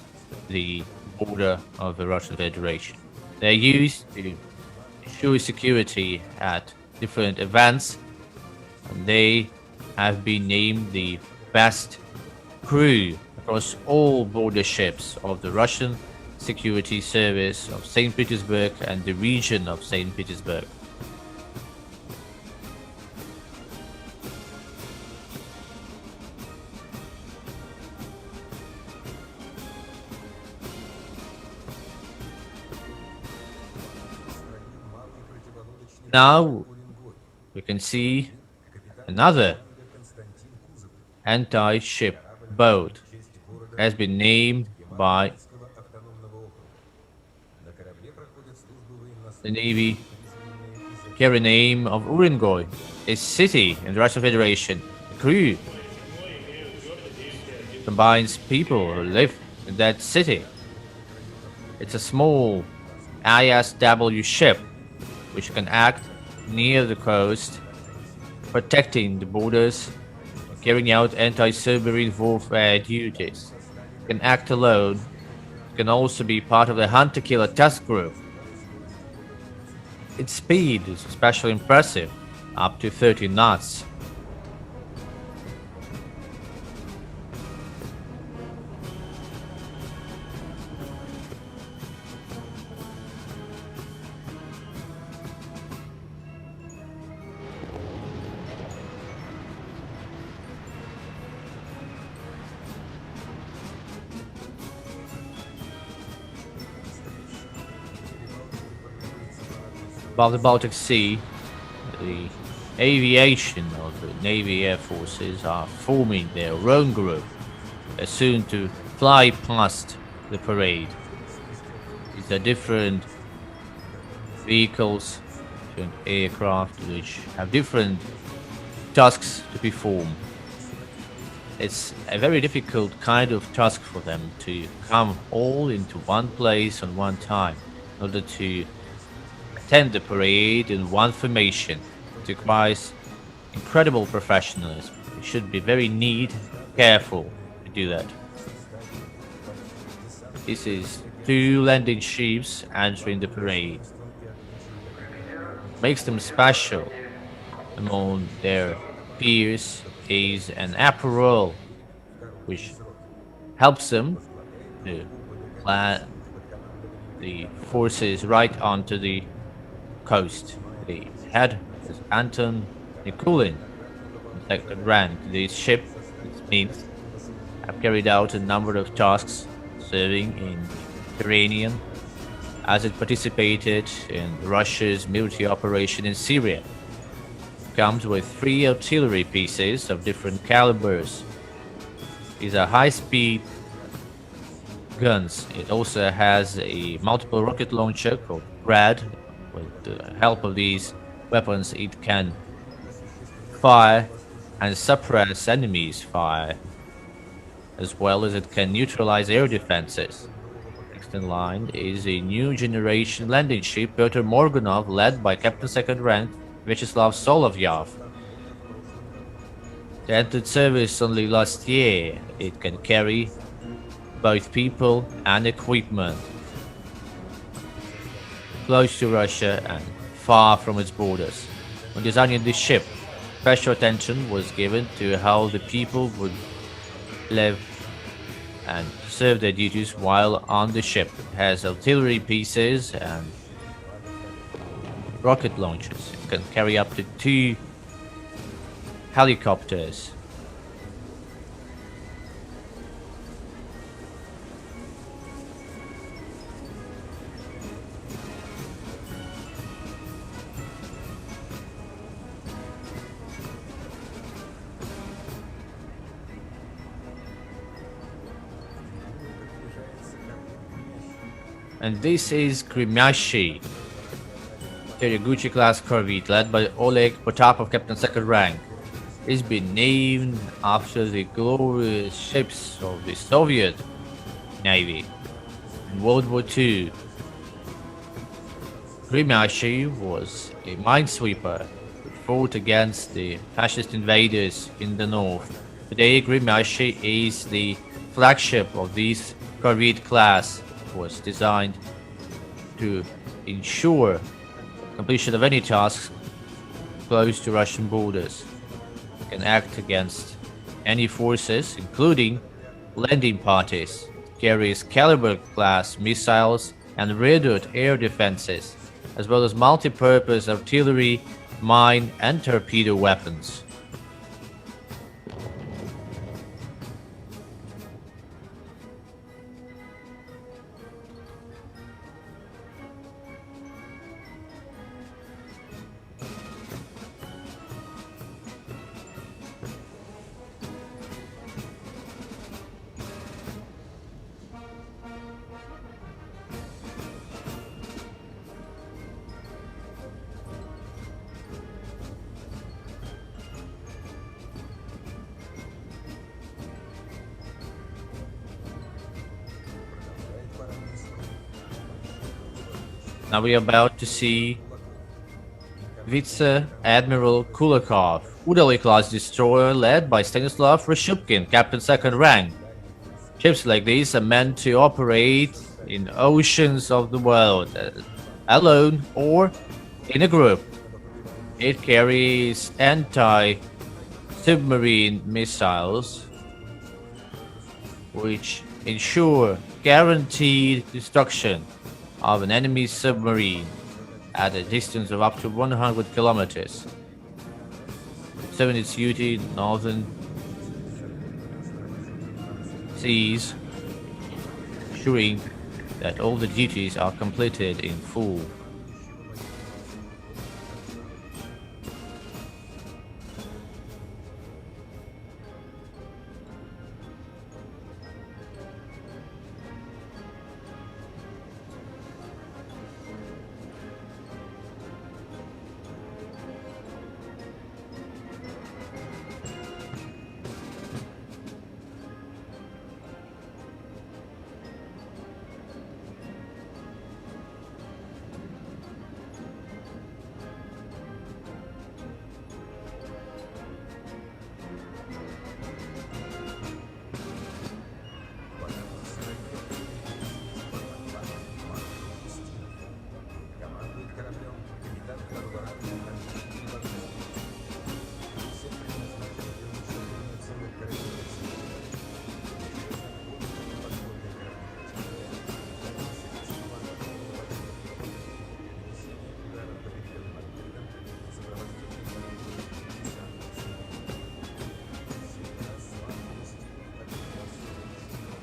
the border of the Russian Federation. They're used to ensure security at different events, and they have been named the best crew across all border ships of the Russian Security Service of St. Petersburg and the region of St. Petersburg. Now we can see another anti-ship boat has been named by the Navy carry name of Urengoy, a city in the Russian Federation. The crew combines people who live in that city. It's a small ISW ship which can act near the coast, protecting the borders, carrying out anti-submarine warfare duties. It can act alone. It can also be part of the hunter-killer task group. Its speed is especially impressive, up to 30 knots. Above the Baltic Sea, the aviation of the Navy Air Forces are forming their own group. They're soon to fly past the parade. These are different vehicles, different aircraft which have different tasks to perform. It's a very difficult kind of task for them to come all into one place on one time in order to attend the parade in one formation. It requires incredible professionalism. You should be very neat, careful to do that. This is two landing ships entering the parade. Makes them special among their peers is an apparel which helps them to plan the forces right onto the coast. The head is Anton Nikulin, second rank. The ship, this means, have carried out a number of tasks serving in Mediterranean as it participated in Russia's military operation in Syria. It comes with 3 artillery pieces of different calibers. These are high-speed guns. It also has a multiple rocket launcher called Grad. With the help of these weapons, it can fire and suppress enemies' fire, as well as it can neutralize air defenses. Next in line is a new generation landing ship, Pyotr Morganov, led by Captain Second Rank Vyacheslav Solovyov. It entered service only last year. It can carry both people and equipment close to Russia and far from its borders. When designing this ship, special attention was given to how the people would live and serve their duties while on the ship. It has artillery pieces and rocket launchers. It can carry up to 2 helicopters. And this is Krymyashi, Teriguchi class corvette led by Oleg Potapov, Captain Second Rank. It's been named after the glorious ships of the Soviet Navy in World War II. Krymyashi was a minesweeper who fought against the fascist invaders in the north. Today, Krymyashi is the flagship of this corvette class. Was designed to ensure completion of any tasks close to Russian borders. It can act against any forces, including landing parties. It carries Caliber class missiles and radar air defenses, as well as multi-purpose artillery, mine, and torpedo weapons. Now we are about to see Vice Admiral Kulakov, Udali-class destroyer led by Stanislav Reshupkin, Captain 2nd rank. Ships like these are meant to operate in oceans of the world, alone or in a group. It carries anti-submarine missiles, which ensure guaranteed destruction of an enemy submarine at a distance of up to 100 kilometers. Serving its duty in northern seas, ensuring that all the duties are completed in full.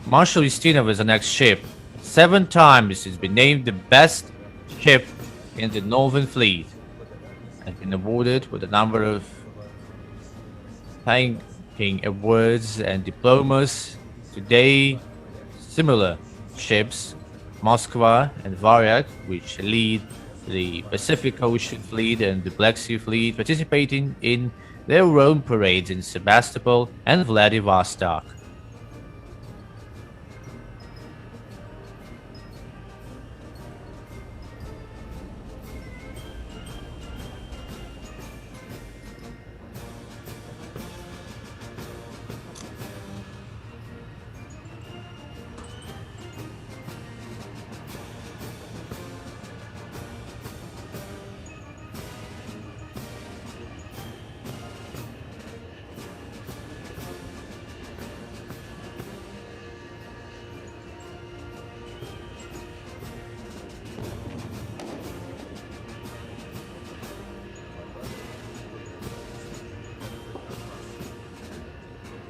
Marshal Ustinov is the next ship. 7 times it's been named the best ship in the Northern Fleet and been awarded with a number of thanking awards and diplomas. Today, similar ships, Moskva and Varyak, which lead the Pacific Ocean Fleet and the Black Sea Fleet, participating in their own parades in Sebastopol and Vladivostok.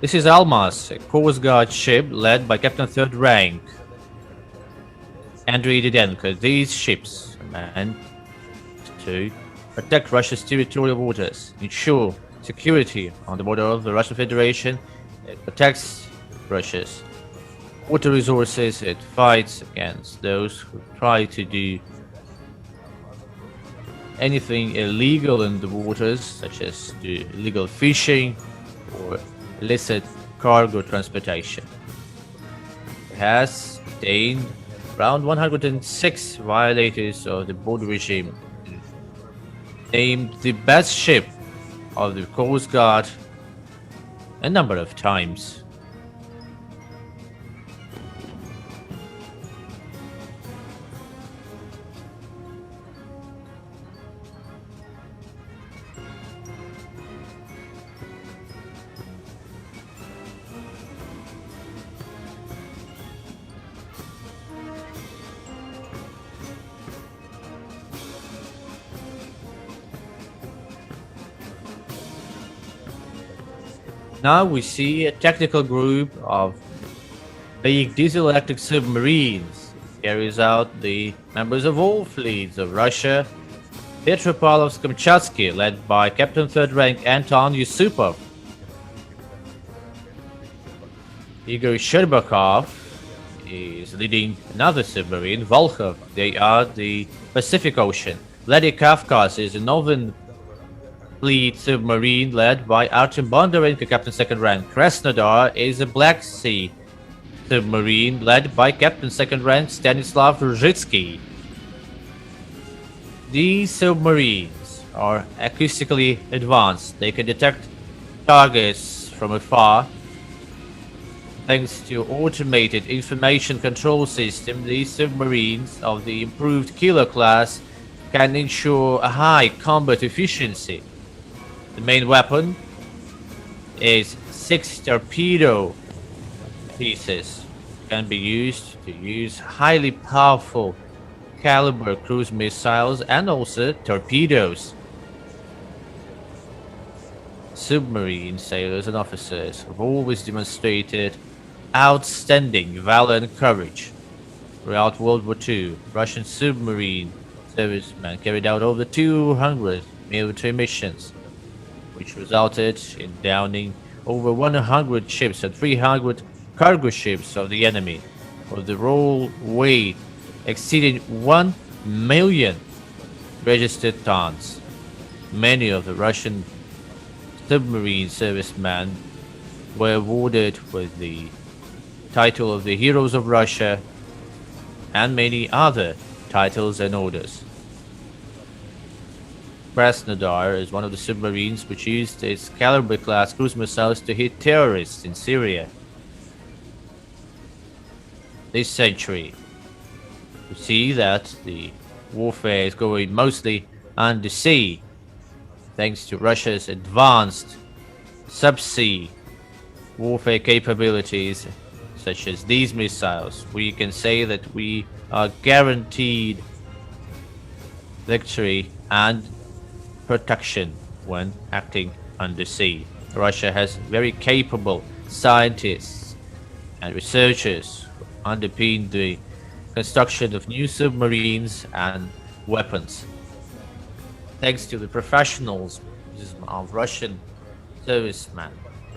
This is Almaz, a Coast Guard ship led by Captain 3rd rank Andrei Didenko. These ships are meant to protect Russia's territorial waters, ensure security on the border of the Russian Federation. It protects Russia's water resources. It fights against those who try to do anything illegal in the waters, such as do illegal fishing or illicit cargo transportation. It has detained around 106 violators of the border regime, named the best ship of the Coast Guard a number of times. Now we see a technical group of big diesel-electric submarines. It carries out the members of all fleets of Russia. Petropavlovsk-Kamchatsky, led by Captain 3rd rank Anton Yusupov. Igor Sherbakov is leading another submarine, Volkhov. They are the Pacific Ocean. Vladikavkaz is a Northern Fleet submarine led by Artem Bondarenko, Captain 2nd rank. Krasnodar is a Black Sea submarine led by Captain 2nd rank Stanislav Ruzhitsky. These submarines are acoustically advanced. They can detect targets from afar. Thanks to automated information control system, these submarines of the improved Kilo class can ensure a high combat efficiency. The main weapon is 6 torpedo pieces. Can be used to use highly powerful caliber cruise missiles and also torpedoes. Submarine sailors and officers have always demonstrated outstanding valor and courage. Throughout World War II, Russian submarine servicemen carried out over 200 military missions, which resulted in downing over 100 ships and 300 cargo ships of the enemy, with the raw weight exceeding 1 million registered tons. Many of the Russian submarine servicemen were awarded with the title of the Heroes of Russia and many other titles and orders. Krasnodar is one of the submarines which used its Caliber-class cruise missiles to hit terrorists in Syria. This century, we see that the warfare is going mostly undersea, thanks to Russia's advanced subsea warfare capabilities, such as these missiles. We can say that we are guaranteed victory and protection when acting undersea. Russia has very capable scientists and researchers who underpin the construction of new submarines and weapons. Thanks to the professionals of Russian servicemen,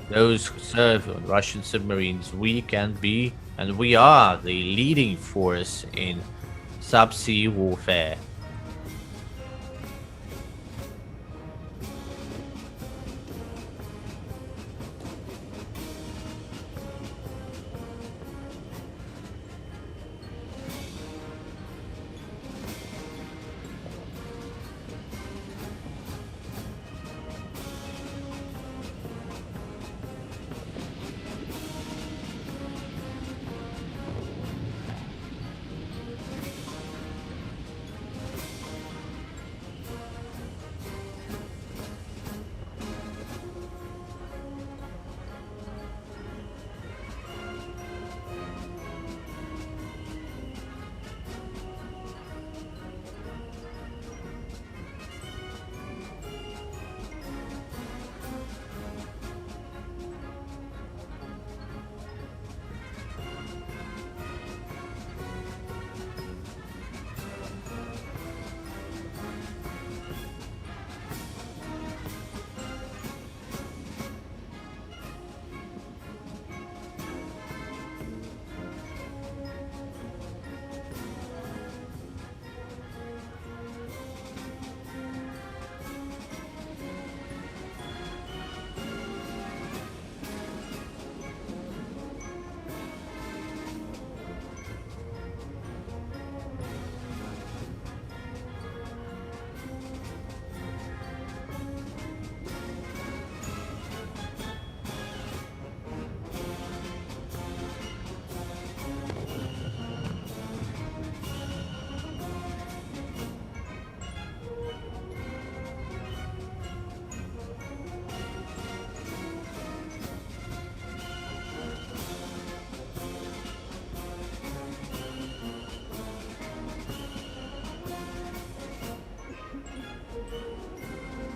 those who serve on Russian submarines, we can be and we are the leading force in subsea warfare.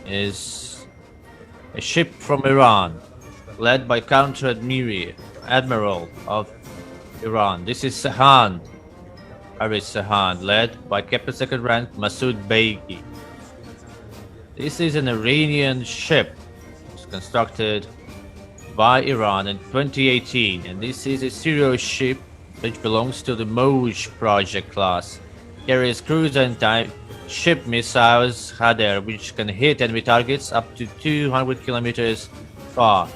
Is a ship from Iran, led by Admiral of Iran. This is Sahan, Haris Sahan, led by Captain Second Rank Masoud Beigi. This is an Iranian ship. It was constructed by Iran in 2018, and this is a serial ship which belongs to the Moj project class. Carries cruiser and ship missiles Hadar, which can hit enemy targets up to 200 kilometers far,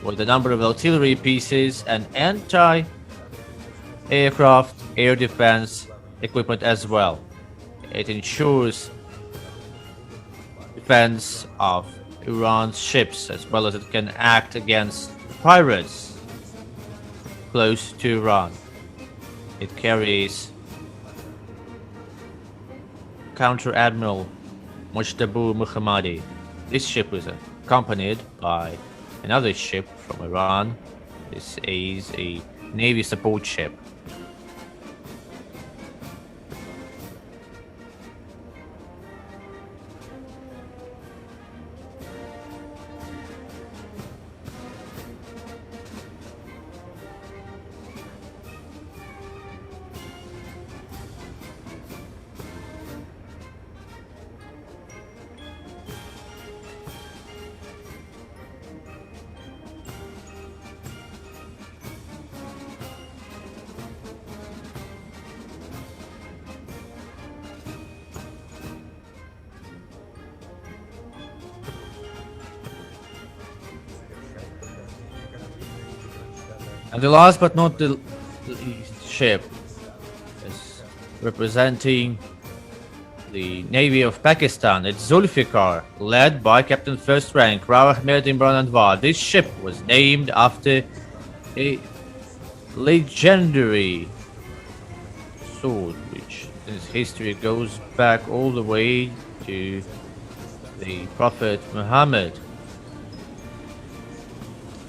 with a number of artillery pieces and anti-aircraft air defense equipment as well. It ensures defense of Iran's ships, as well as it can act against pirates close to Iran. It carries Counter-Admiral Mujtaba Muhammadi. This ship was accompanied by another ship from Iran. This is a Navy support ship. And the last but not the least ship is representing the Navy of Pakistan. It's Zulfikar, led by Captain First Rank Rao Ahmed Imran Anwar. This ship was named after a legendary sword, which in its history goes back all the way to the Prophet Muhammad.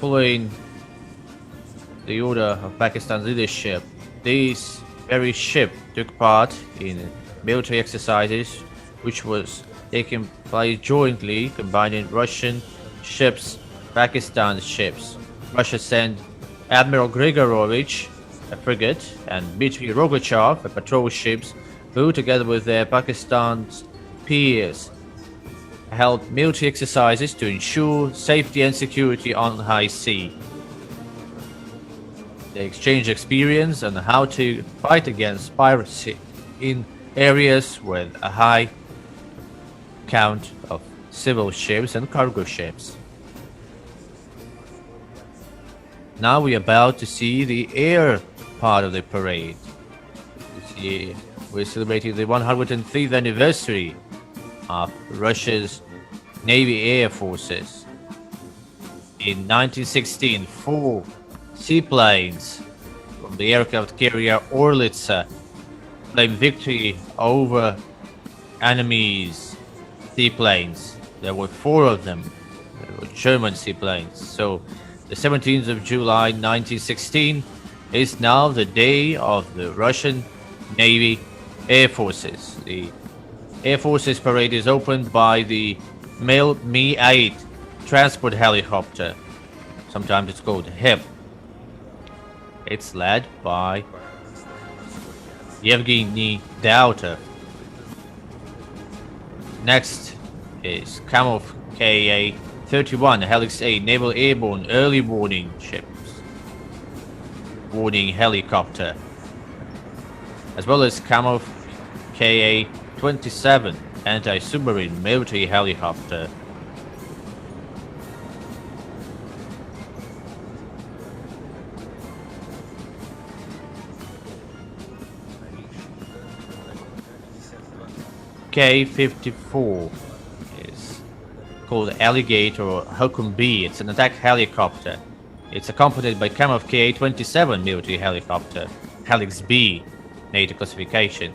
Following the order of Pakistan's leadership, this very ship took part in military exercises which was taking place jointly, combining Russian ships, Pakistan ships. Russia sent Admiral Grigorovich, a frigate, and Dmitry Rogachev, a patrol ships, who together with their Pakistan's peers held military exercises to ensure safety and security on the high sea. They exchanged experience on how to fight against piracy in areas with a high count of civil ships and cargo ships. Now we are about to see the air part of the parade. We're celebrating the 103rd anniversary of Russia's Navy Air Forces. In 1916, 4 seaplanes from the aircraft carrier Orlitsa claimed victory over enemy's seaplanes. There were 4 of them. They were German seaplanes. So the 17th of July 1916 is now the day of the Russian Navy Air Forces. The Air Forces parade is opened by the Mil Mi-8 transport helicopter. Sometimes it's called HIP. It's led by Yevgeny Dauter. Next is Kamov Ka-31 Helix A Naval Airborne Early Warning Ships. Warning Helicopter. As well as Kamov Ka-27 Anti-Submarine Military Helicopter. K-54 is called Alligator or Hukum B. It's an attack helicopter. It's accompanied by Kamov Ka-27 military helicopter, Helix B, NATO classification.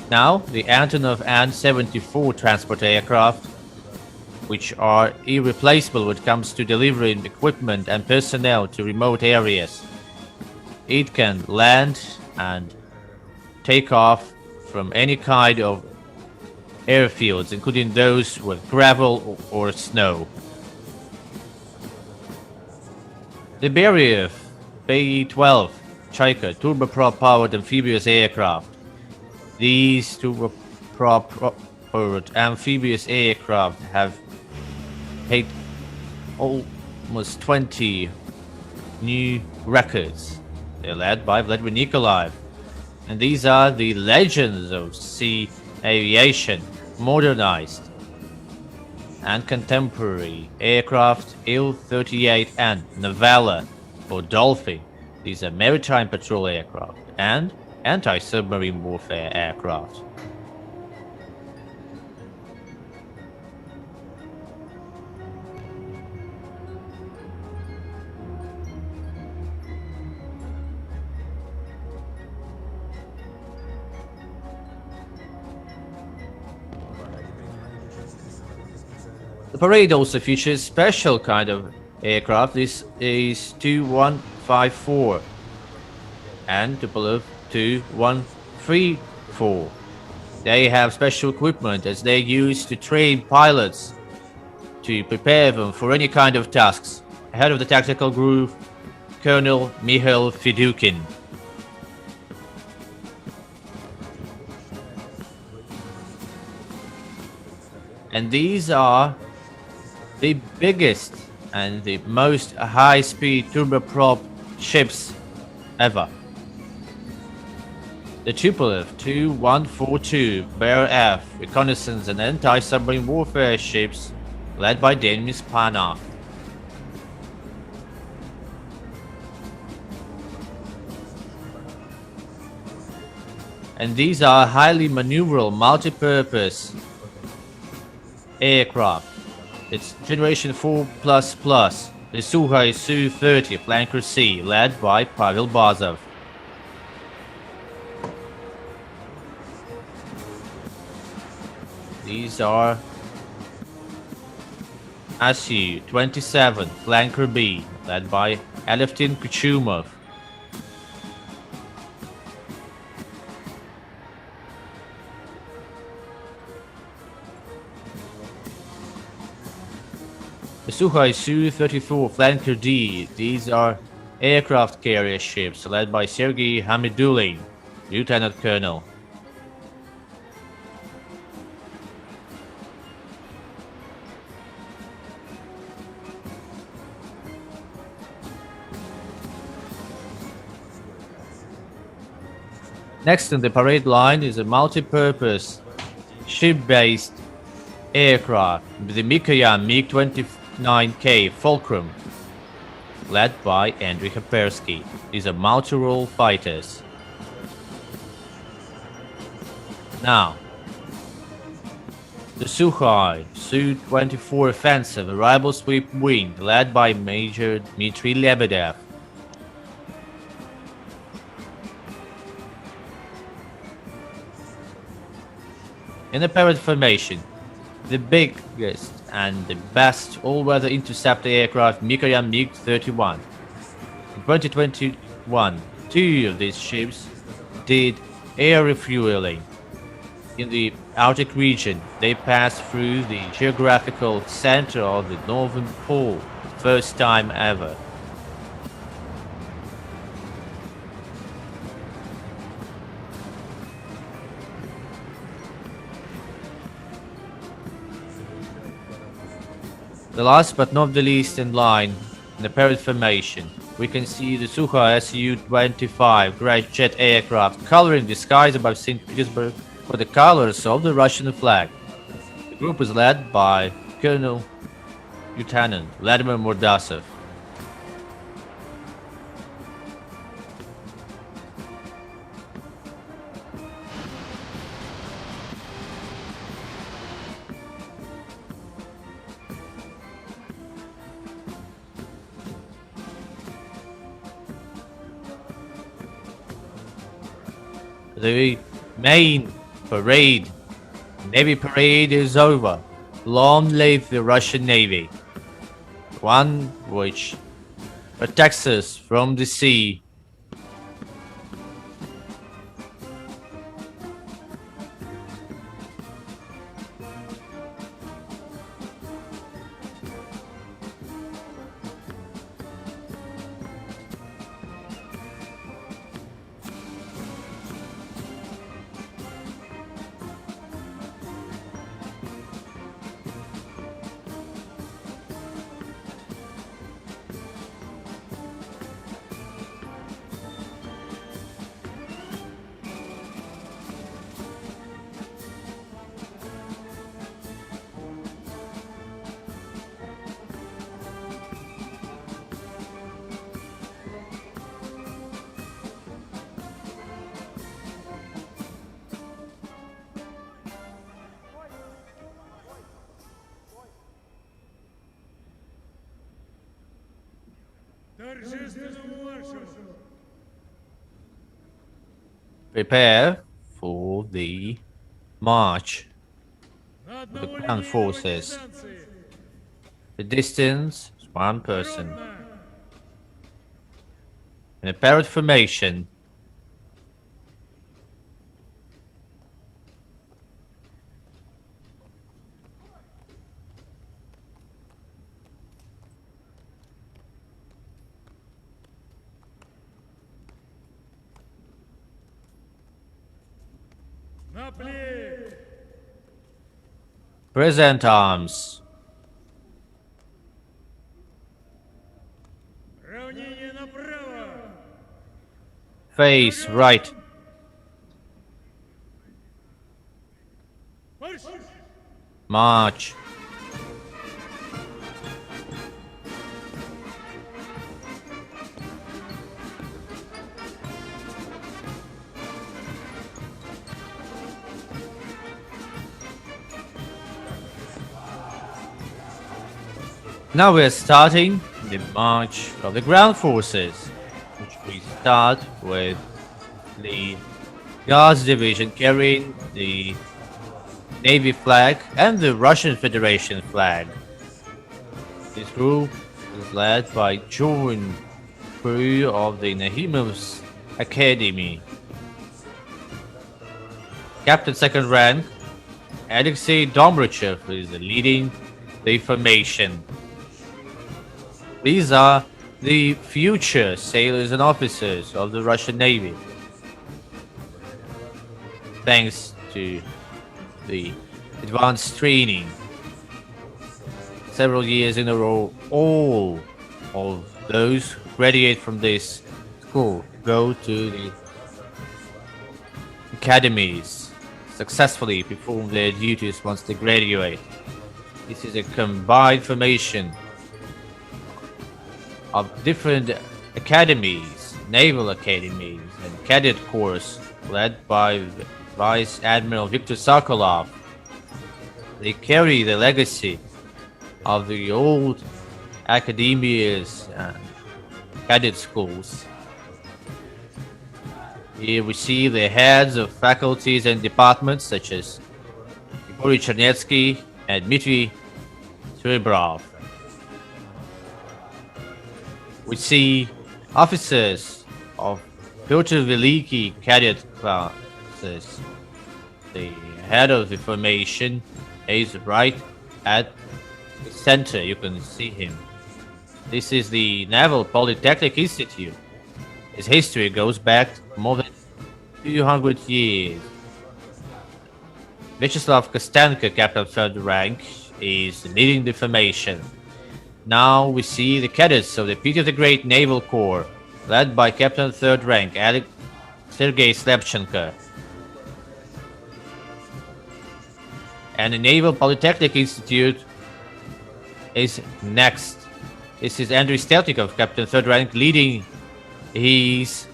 Now, the Antonov An-74 transport aircraft, which are irreplaceable when it comes to delivering equipment and personnel to remote areas. It can land and take off from any kind of airfields, including those with gravel or snow. The Beriev Be-12 Chaika turboprop-powered amphibious aircraft. These turboprop-powered amphibious aircraft have hit almost 20 new records. They're led by Vladimir Nikolaev. And these are the legends of sea aviation, modernized and contemporary aircraft Il-38N, Novella, or Dolphin. These are maritime patrol aircraft and anti-submarine warfare aircraft. The parade also features special kind of aircraft. This is 2154 and Tupolev 2134. They have special equipment as they use to train pilots to prepare them for any kind of tasks. Head of the tactical group, Colonel Mikhail Fidukin. And these are the biggest and the most high-speed turboprop ships ever. The Tupolev 2142 Bear F reconnaissance and anti-submarine warfare ships led by Denis Panov. And these are highly maneuverable multi-purpose aircraft. It's generation 4++, the Sukhoi Su-30 Flanker C, led by Pavel Bazov. These are Su-27 Flanker B, led by Alevtin Kuchumov. The Sukhoi Su-34 Flanker D, these are aircraft carrier ships led by Sergei Hamidulin, Lieutenant Colonel. Next in the parade line is a multi-purpose ship-based aircraft, the Mikoyan MiG-29K Fulcrum, led by Andrei Khapersky. These are multi-role fighters. Now, the Sukhoi Su-24 Offensive Variable Sweep Wing, led by Major Dmitry Lebedev. In a parade formation, the biggest and the best all-weather interceptor aircraft Mikoyan MiG-31. In 2021, 2 of these ships did air refueling. In the Arctic region, they passed through the geographical center of the Northern Pole, first time ever. The last but not the least in line, in the parade formation, we can see the Sukhoi Su-25 Grad jet aircraft coloring the skies above St. Petersburg with the colors of the Russian flag. The group is led by Colonel Lieutenant Vladimir Mordasov. The main parade, Navy parade, is over. Long live the Russian Navy, one which protects us from the sea. Торжественному маршу! Prepare for the march. На The одного ground линейного forces. дистанции The distance is one person. Ротная! In a parrot formation, На плей! present arms. Равнение направо! Face right. Марш! March. Now we're starting the march of the ground forces, which we start with the Guards Division carrying the Navy flag and the Russian Federation flag. This group is led by Joan crew of the Nahimov's Academy. Captain second rank, Alexei Domrachev is leading the formation. These are the future sailors and officers of the Russian Navy. Thanks to the advanced training, several years in a row, all of those who graduate from this school go to the academies, successfully perform their duties once they graduate. This is a combined formation of different academies, naval academies, and cadet corps led by Vice Admiral Viktor Sokolov. They carry the legacy of the old academias and cadet schools. Here we see the heads of faculties and departments such as Grigory Chernetsky and Dmitry Serebrov. We see officers of Pyotr Veliki cadet classes. The head of the formation is right at the center. You can see him. This is the Naval Polytechnic Institute. Its history goes back more than 200 years. Vyacheslav Kostenko, captain third rank, is leading the formation. Now we see the cadets of the Peter the Great Naval Corps, led by Captain Third Rank Sergei Slepchenko. And the Naval Polytechnic Institute is next. This is Andrei Steltikov, Captain Third Rank, leading his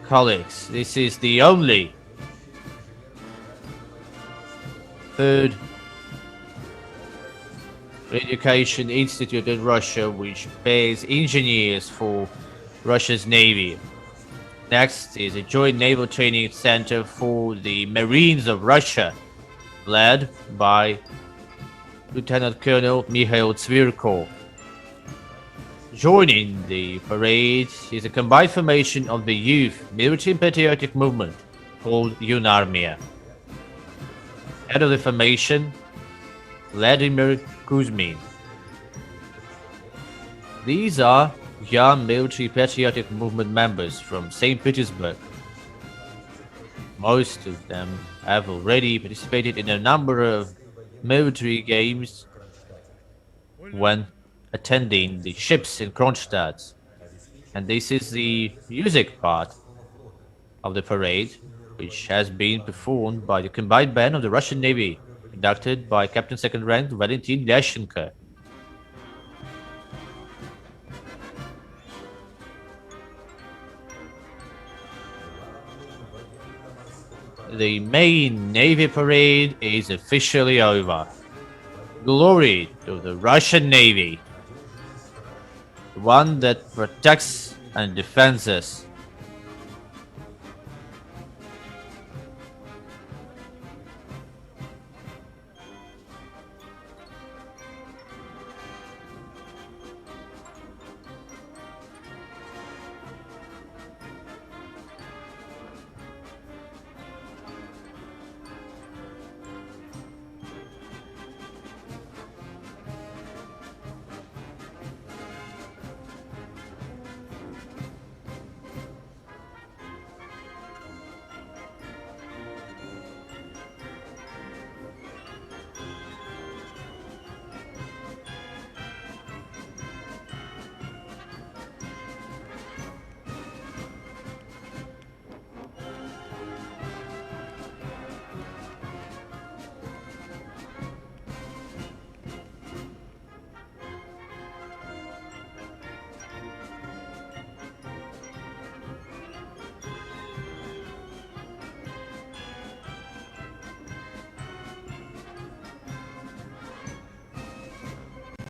colleagues. This is the only third education institute in Russia which pays engineers for Russia's Navy. Next is a joint naval training center for the Marines of Russia, led by Lieutenant Colonel Mikhail Tsvirko. Joining the parade is a combined formation of the youth military patriotic movement called Yunarmia. Head of the formation, Vladimir Kuzmin. These are young military patriotic movement members from St. Petersburg. Most of them have already participated in a number of military games when attending the ships in Kronstadt. And this is the music part of the parade, which has been performed by the combined band of the Russian Navy, conducted by Captain Second Rank Valentin Lyashenko. The main Navy parade is officially over. Glory to the Russian Navy, the one that protects and defends us